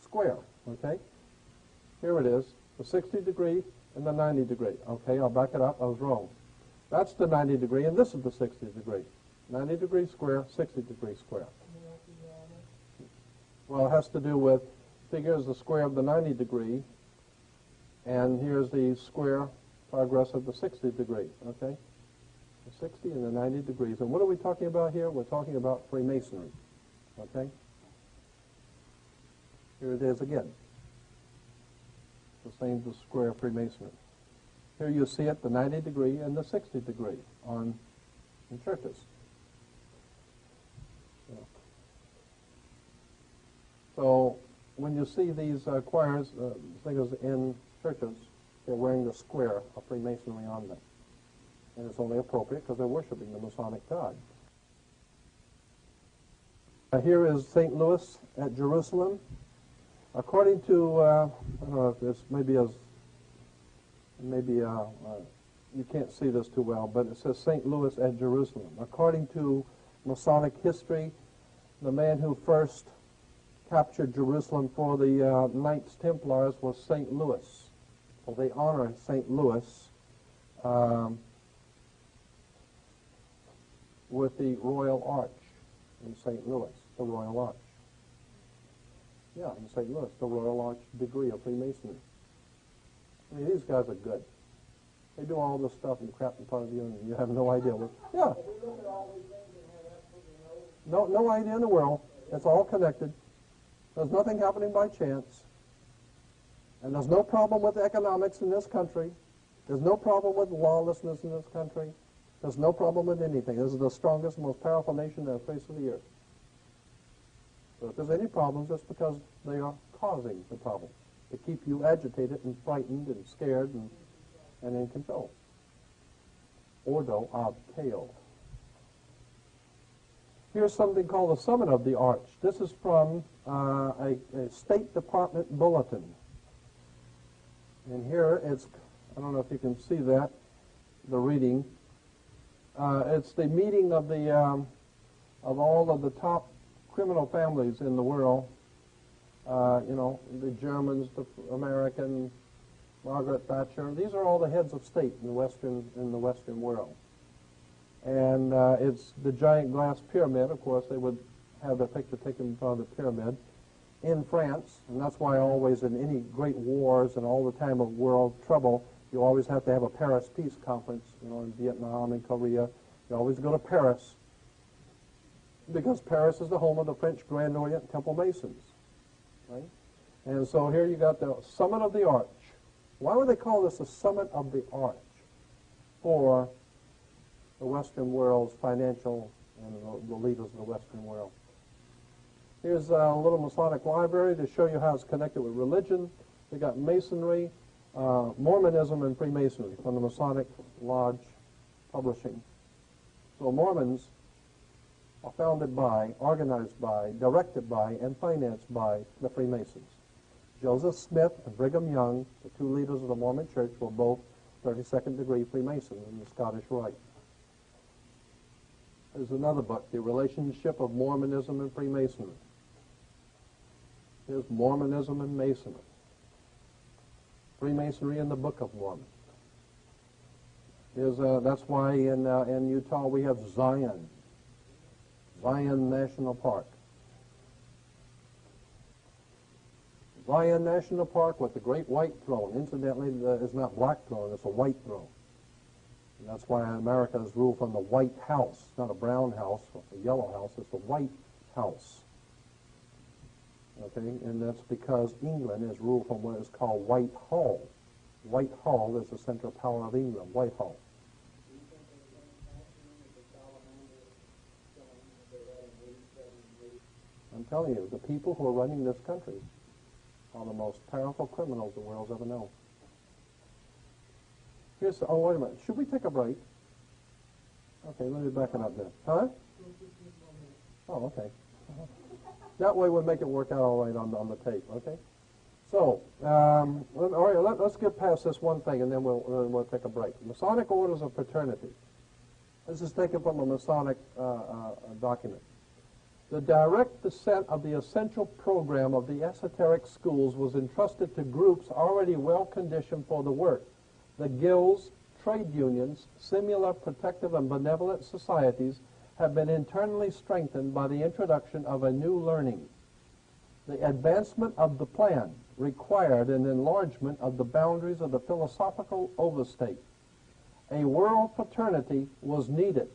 S1: square, okay? Here it is, the 60-degree and the 90-degree. Okay, I'll back it up. I was wrong. That's the 90-degree, and this is the 60-degree. 90-degree square, 60-degree square. Well, it has to do with, figures the square of the 90-degree, and here's the square progress of the 60-degree, okay? 60 and the 90 degrees. And what are we talking about here? We're talking about Freemasonry. Okay? Here it is again. The same the square of Freemasonry. Here you see it, the 90 degree and the 60 degree in churches. Yeah. So when you see these choirs, singers in churches, they're wearing the square of Freemasonry on them. And it's only appropriate because they're worshiping the Masonic God. Here is St. Louis at Jerusalem. According to, I don't know if this you can't see this too well, but it says St. Louis at Jerusalem. According to Masonic history, the man who first captured Jerusalem for the Knights Templars was St. Louis. So they honor St. Louis with the Royal Arch in St. Louis, the Royal Arch. Yeah, in St. Louis, the Royal Arch degree of Freemasonry. I mean, these guys are good. They do all this stuff and crap in front of you, and you have no idea. Yeah. No idea in the world. It's all connected. There's nothing happening by chance. And there's no problem with economics in this country. There's no problem with lawlessness in this country. There's no problem with anything. This is the strongest, most powerful nation on the face of the earth. So if there's any problems, it's because they are causing the problem, to keep you agitated and frightened and scared and in control. Ordo ab chaos. Here's something called the Summit of the Arch. This is from a State Department bulletin. And here it's, I don't know if you can see that, the reading. It's the meeting of the of all of the top criminal families in the world. You know, the Germans, the American, Margaret Thatcher. These are all the heads of state in the Western world. And it's the giant glass pyramid. Of course, they would have their picture taken in front of the pyramid in France, and that's why always in any great wars and all the time of world trouble, you always have to have a Paris Peace Conference. You know, in Vietnam and Korea, you always go to Paris because Paris is the home of the French Grand Orient Temple Masons, right? And so here you got the Summit of the Arch. Why would they call this the Summit of the Arch? For the Western world's financial and the leaders of the Western world. Here's a little Masonic library to show you how it's connected with religion. We got Masonry, Mormonism, and Freemasonry from the Masonic Lodge Publishing. So Mormons are founded by, organized by, directed by, and financed by the Freemasons. Joseph Smith and Brigham Young, the two leaders of the Mormon Church, were both 32nd degree Freemasons in the Scottish Rite. There's another book, The Relationship of Mormonism and Freemasonry. Here's Mormonism and Masonry. Freemasonry in the Book of Mormon. That's why in Utah we have Zion National Park. Zion National Park with the Great White Throne. Incidentally, it's not black throne, it's a white throne. And that's why America is ruled from the White House. It's not a brown house, a yellow house, it's the White House. Okay, and that's because England is ruled from what is called Whitehall. Whitehall is the central power of England, Whitehall. I'm telling you, the people who are running this country are the most powerful criminals the world's ever known. Here's, oh, wait a minute. Should we take a break? Okay, let me back it up then. Huh? Oh, okay. That way we'll make it work out all right on the tape, okay? So, all right, let's get past this one thing and then we'll take a break. Masonic Orders of Fraternity. This is taken from a Masonic document. The direct descent of the essential program of the esoteric schools was entrusted to groups already well conditioned for the work. The guilds, trade unions, similar protective and benevolent societies have been internally strengthened by the introduction of a new learning. The advancement of the plan required an enlargement of the boundaries of the philosophical overstate. A world fraternity was needed,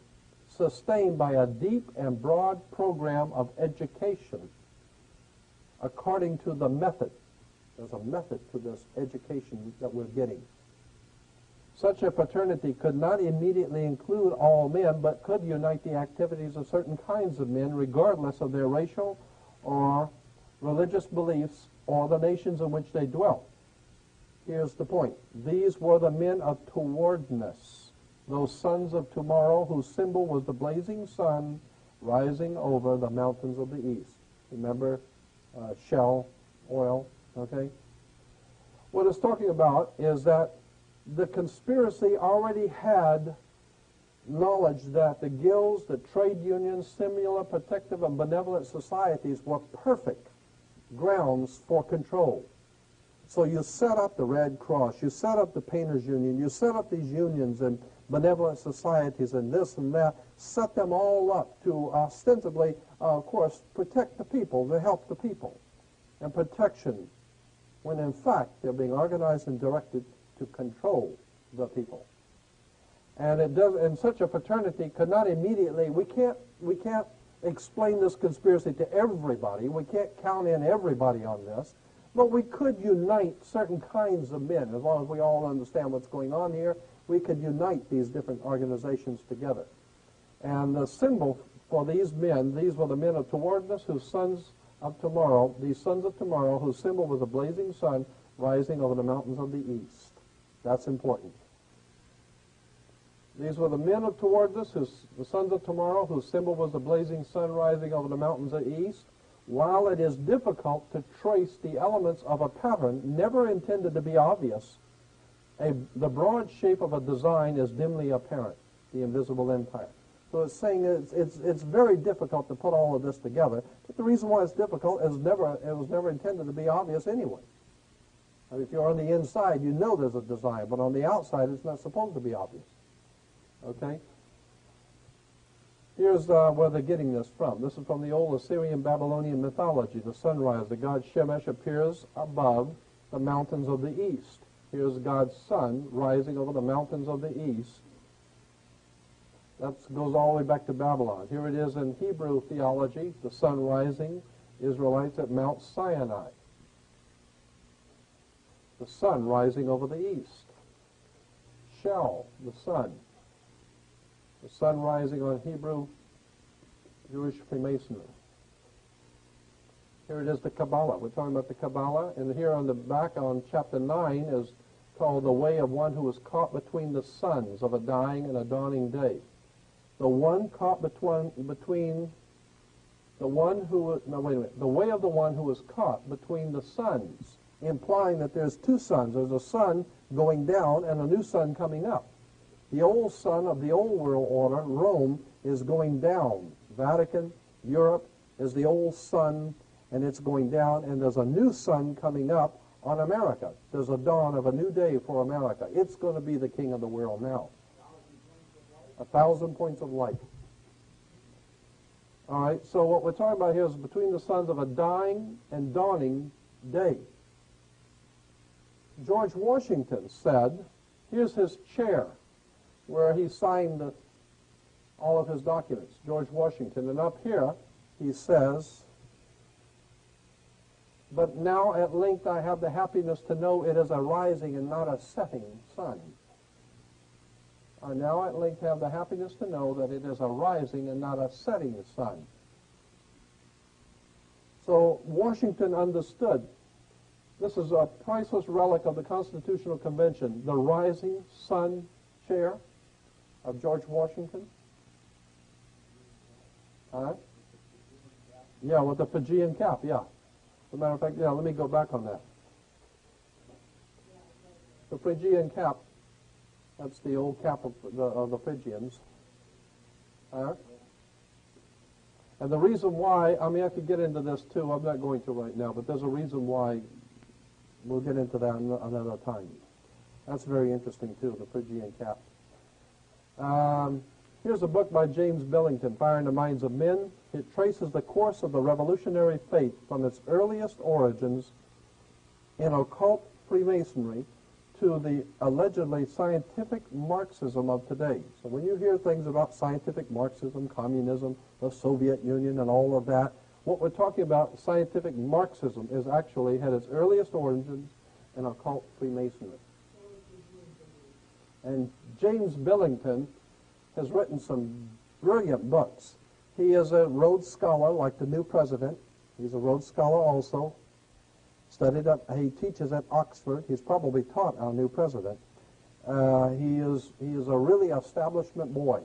S1: sustained by a deep and broad program of education according to the method. There's a method to this education that we're getting. Such a fraternity could not immediately include all men, but could unite the activities of certain kinds of men, regardless of their racial or religious beliefs or the nations in which they dwelt. Here's the point. These were the men of towardness, those sons of tomorrow whose symbol was the blazing sun rising over the mountains of the east. Remember Shell oil, okay? What it's talking about is that the conspiracy already had knowledge that the guilds, the trade unions, similar protective and benevolent societies were perfect grounds for control. So you set up the Red Cross, you set up the Painters Union, you set up these unions and benevolent societies and this and that, set them all up to ostensibly, of course, protect the people, to help the people, and protection, when in fact they're being organized and directed to control the people. And it does, and such a fraternity could not immediately, we can't explain this conspiracy to everybody. We can't count in everybody on this. But we could unite certain kinds of men. As long as we all understand what's going on here, we could unite these different organizations together. And the symbol for these men, these were the men of towardness, whose sons of tomorrow, these sons of tomorrow, whose symbol was a blazing sun rising over the mountains of the east. That's important. These were the men of towardness, the sons of tomorrow, whose symbol was the blazing sun rising over the mountains of the east. While it is difficult to trace the elements of a pattern never intended to be obvious, the broad shape of a design is dimly apparent, the invisible empire. So it's saying it's very difficult to put all of this together. But the reason why it's difficult is it was never intended to be obvious anyway. I mean, if you're on the inside, you know there's a design, but on the outside, it's not supposed to be obvious. Okay? Here's where they're getting this from. This is from the old Assyrian Babylonian mythology. The sunrise, the god Shemesh appears above the mountains of the east. Here's God's sun rising over the mountains of the east. That goes all the way back to Babylon. Here it is in Hebrew theology, the sun rising, Israelites at Mount Sinai. The sun rising over the east. Shell, the sun. The sun rising on Hebrew Jewish Freemasonry. Here it is, the Kabbalah. We're talking about the Kabbalah, and here on the back on chapter 9 is called the way of one who was caught between the suns of a dying and a dawning day. The one caught between the one who, no, wait a minute, the way of the one who was caught between the suns, implying that there's two suns. There's a sun going down and a new sun coming up. The old sun of the old world order, Rome, is going down. Vatican, Europe, is the old sun, and it's going down, and there's a new sun coming up on America. There's a dawn of a new day for America. It's going to be the king of the world now. 1,000 points of light. All right, so what we're talking about here is between the suns of a dying and dawning day. George Washington said, here's his chair where he signed all of his documents, George Washington. And up here he says, but now at length I have the happiness to know it is a rising and not a setting sun. I now at length have the happiness to know that it is a rising and not a setting sun. So Washington understood. This is a priceless relic of the Constitutional Convention, the rising sun chair of George Washington. Yeah, with the Fijian cap, yeah. As a matter of fact, yeah, let me go back on that. The Fijian cap, that's the old cap of the Fijians. And the reason why, I mean, I could get into this too. I'm not going to right now, but there's a reason why. We'll get into that another time. That's very interesting too, the Phrygian cap. Here's a book by James Billington, Fire in the Minds of Men. It traces the course of the revolutionary faith from its earliest origins in occult Freemasonry to the allegedly scientific Marxism of today. So when you hear things about scientific Marxism, communism, the Soviet Union, and all of that, what we're talking about, scientific Marxism, is actually had its earliest origins in occult Freemasonry. And James Billington has written some brilliant books. He is a Rhodes Scholar, like the new president. He's a Rhodes Scholar also. He teaches at Oxford. He's probably taught our new president. He is a really establishment boy.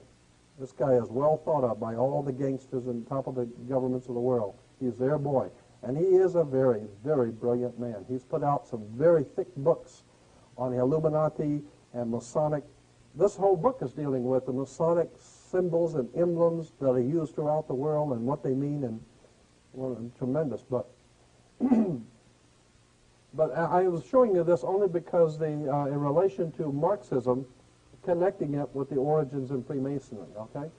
S1: This guy is well thought of by all the gangsters and top of the governments of the world. He's their boy. And he is a very, very brilliant man. He's put out some very thick books on the Illuminati and Masonic. This whole book is dealing with the Masonic symbols and emblems that are used throughout the world and what they mean, and well, a tremendous book. But I was showing you this only because in relation to Marxism, connecting it with the origins in Freemasonry, okay?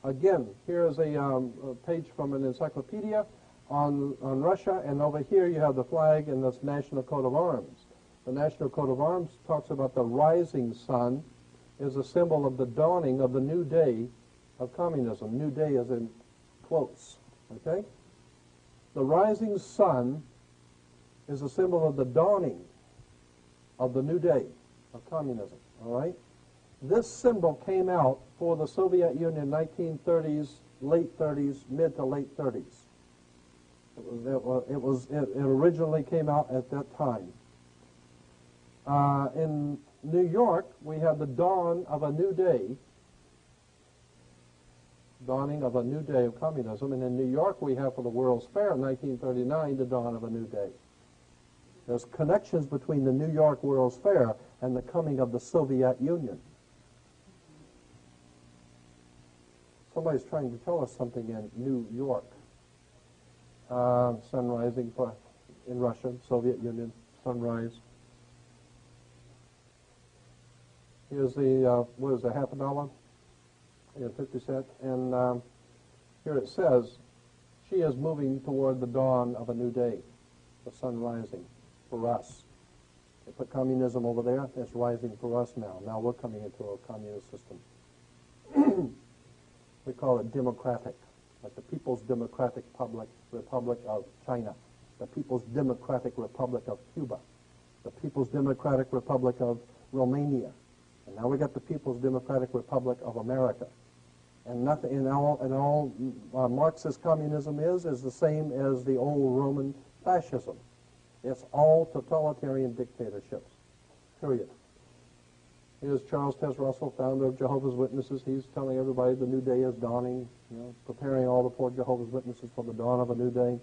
S1: Again, here's a page from an encyclopedia on Russia, and over here you have the flag and this national coat of arms. The national coat of arms talks about the rising sun is a symbol of the dawning of the new day of communism. New day is in quotes, okay? The rising sun is a symbol of the dawning of the new day of communism, all right? This symbol came out for the Soviet Union 1930s, late 30s, mid to late 30s. It originally came out at that time. In New York, we have the dawn of a new day, dawning of a new day of communism. And in New York, we have for the World's Fair in 1939, the dawn of a new day. There's connections between the New York World's Fair and the coming of the Soviet Union. Somebody's trying to tell us something in New York. Sun rising in Russia, Soviet Union, sunrise. Here's the, what is it, half a dollar? Yeah, 50 cents. And here it says, she is moving toward the dawn of a new day, the sun rising for us. They put communism over there, it's rising for us now. Now we're coming into a communist system. We call it democratic, like the People's Democratic Republic of China, the People's Democratic Republic of Cuba, the People's Democratic Republic of Romania, and now we got the People's Democratic Republic of America. And nothing in all Marxist communism is the same as the old Roman fascism. It's all totalitarian dictatorships, period. Here's Charles Tess Russell, founder of Jehovah's Witnesses. He's telling everybody the new day is dawning, preparing all the poor Jehovah's Witnesses for the dawn of a new day.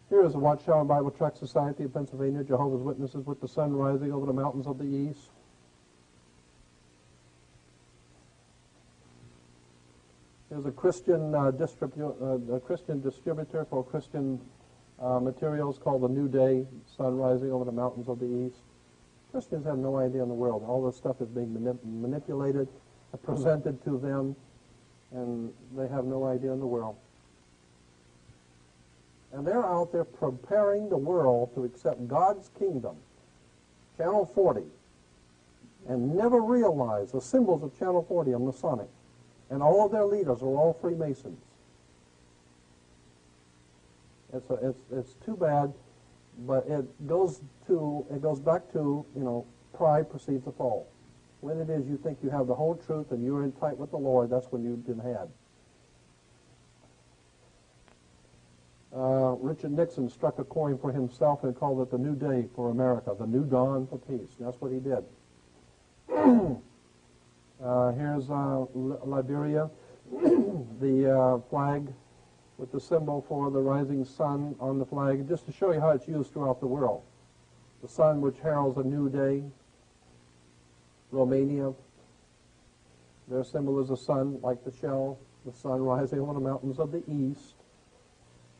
S1: Here is the Watchtower Bible Tract Society of Pennsylvania, Jehovah's Witnesses with the sun rising over the mountains of the east. There's a Christian distributor for Christian materials called the New Day, sun rising over the mountains of the east. Christians have no idea in the world. All this stuff is being manipulated, presented to them, and they have no idea in the world. And they're out there preparing the world to accept God's kingdom, Channel 40, and never realize the symbols of Channel 40 are Masonic. And all of their leaders are all Freemasons. It's too bad, but it goes back to, pride precedes the fall. When it is you think you have the whole truth and you're in tight with the Lord, that's when you've been had. Richard Nixon struck a coin for himself and called it the New Day for America, the New Dawn for Peace. That's what he did. Here's Liberia, the flag with the symbol for the rising sun on the flag, just to show you how it's used throughout the world. The sun which heralds a new day. Romania, their symbol is the sun, like the shell, the sun rising over the mountains of the east.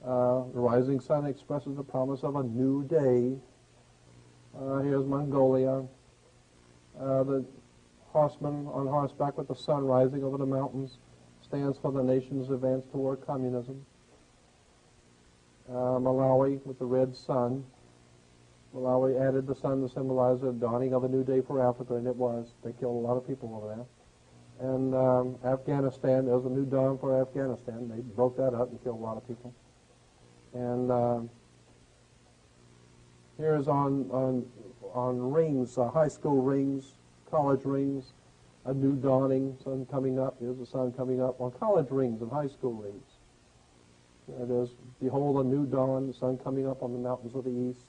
S1: The rising sun expresses the promise of a new day. Here's Mongolia. The horseman on horseback with the sun rising over the mountains stands for the nation's advance toward communism. Malawi with the red sun. Malawi added the sun to symbolize the dawning of a new day for Africa, and it was. They killed a lot of people over there. And Afghanistan, there was a new dawn for Afghanistan. They broke that up and killed a lot of people. And here's on rings, high school rings, college rings, a new dawning, sun coming up. Here's the sun coming up on college rings and high school rings. There it is. Behold a new dawn, the sun coming up on the mountains of the east.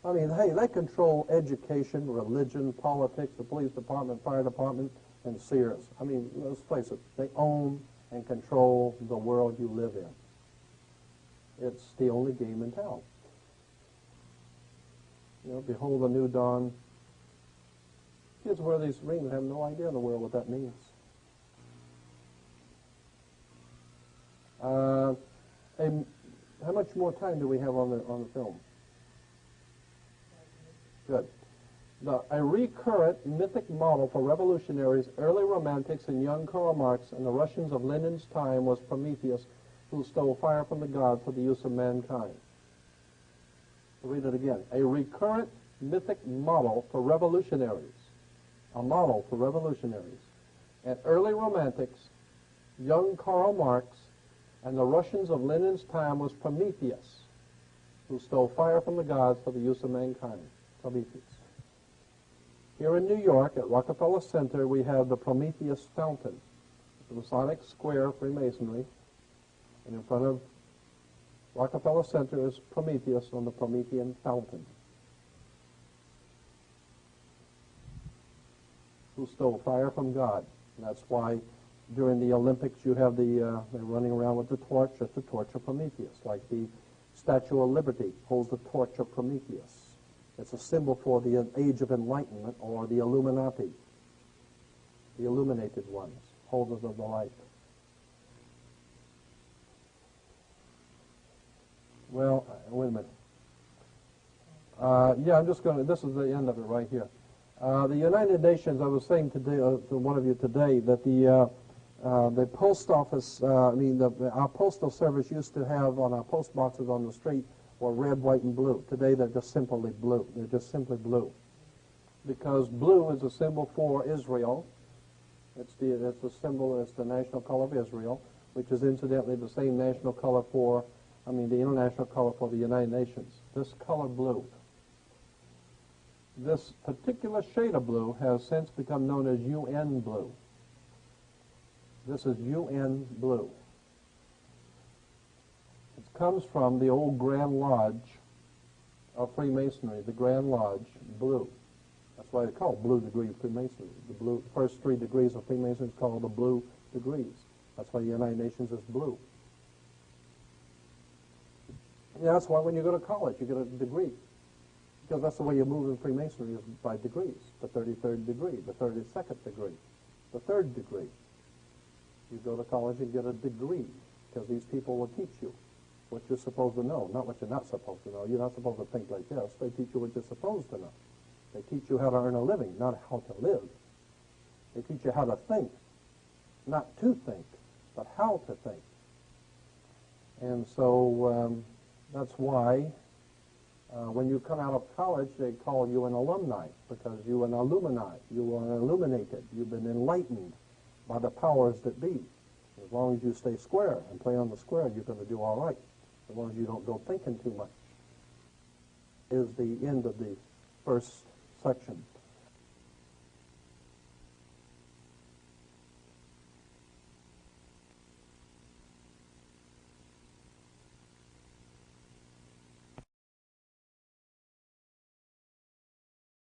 S1: I mean, hey, they control education, religion, politics, the police department, fire department, and Sears. I mean, let's face it, they own and control the world you live in. It's the only game in town. Behold a new dawn. Kids wear these rings and have no idea in the world what that means. How much more time do we have on the film? Good. A recurrent mythic model for revolutionaries, early romantics, and young Karl Marx and the Russians of Lenin's time was Prometheus, who stole fire from the gods for the use of mankind. I'll read it again. A recurrent mythic model for revolutionaries. A model for revolutionaries. And early romantics, young Karl Marx, And the Russians of Lenin's time was Prometheus, who stole fire from the gods for the use of mankind. Prometheus. Here in New York, at Rockefeller Center, we have the Prometheus Fountain, the Masonic Square, Freemasonry, and in front of Rockefeller Center is Prometheus on the Promethean Fountain, who stole fire from God. And that's why during the Olympics you have they're running around with the torch. It's the torch of Prometheus, like the Statue of Liberty holds the torch of Prometheus. It's a symbol for the Age of Enlightenment, or the Illuminati, the illuminated ones, holders of the light. Well, wait a minute. Yeah, I'm just going to, this is the end of it right here. The United Nations, I was saying today to one of you today that the post office, our postal service used to have on our post boxes on the street were red, white, and blue. Today they're just simply blue. They're just simply blue. Because blue is a symbol for Israel. It's the symbol, it's the national color of Israel, which is incidentally the same national color for, the international color for the United Nations. This color blue. This particular shade of blue has since become known as UN blue. This is UN blue. It comes from the old Grand Lodge of Freemasonry, the Grand Lodge blue. That's why they call it blue degree of Freemasonry. The first 3 degrees of Freemasonry is called the blue degrees. That's why the United Nations is blue. Yeah, that's why when you go to college, you get a degree. Because that's the way you move in Freemasonry is by degrees. The 33rd degree, the 32nd degree, the 3rd degree. You go to college and get a degree because these people will teach you what you're supposed to know, not what you're not supposed to know. You're not supposed to think like this. They teach you what you're supposed to know. They teach you how to earn a living, not how to live. They teach you how to think, not to think, but how to think. And so that's why when you come out of college, they call you an alumni, because you're an alumni. You are illuminated. You've been enlightened by the powers that be. As long as you stay square and play on the square, you're going to do all right. As long as you don't go thinking too much. Is the end of the first section.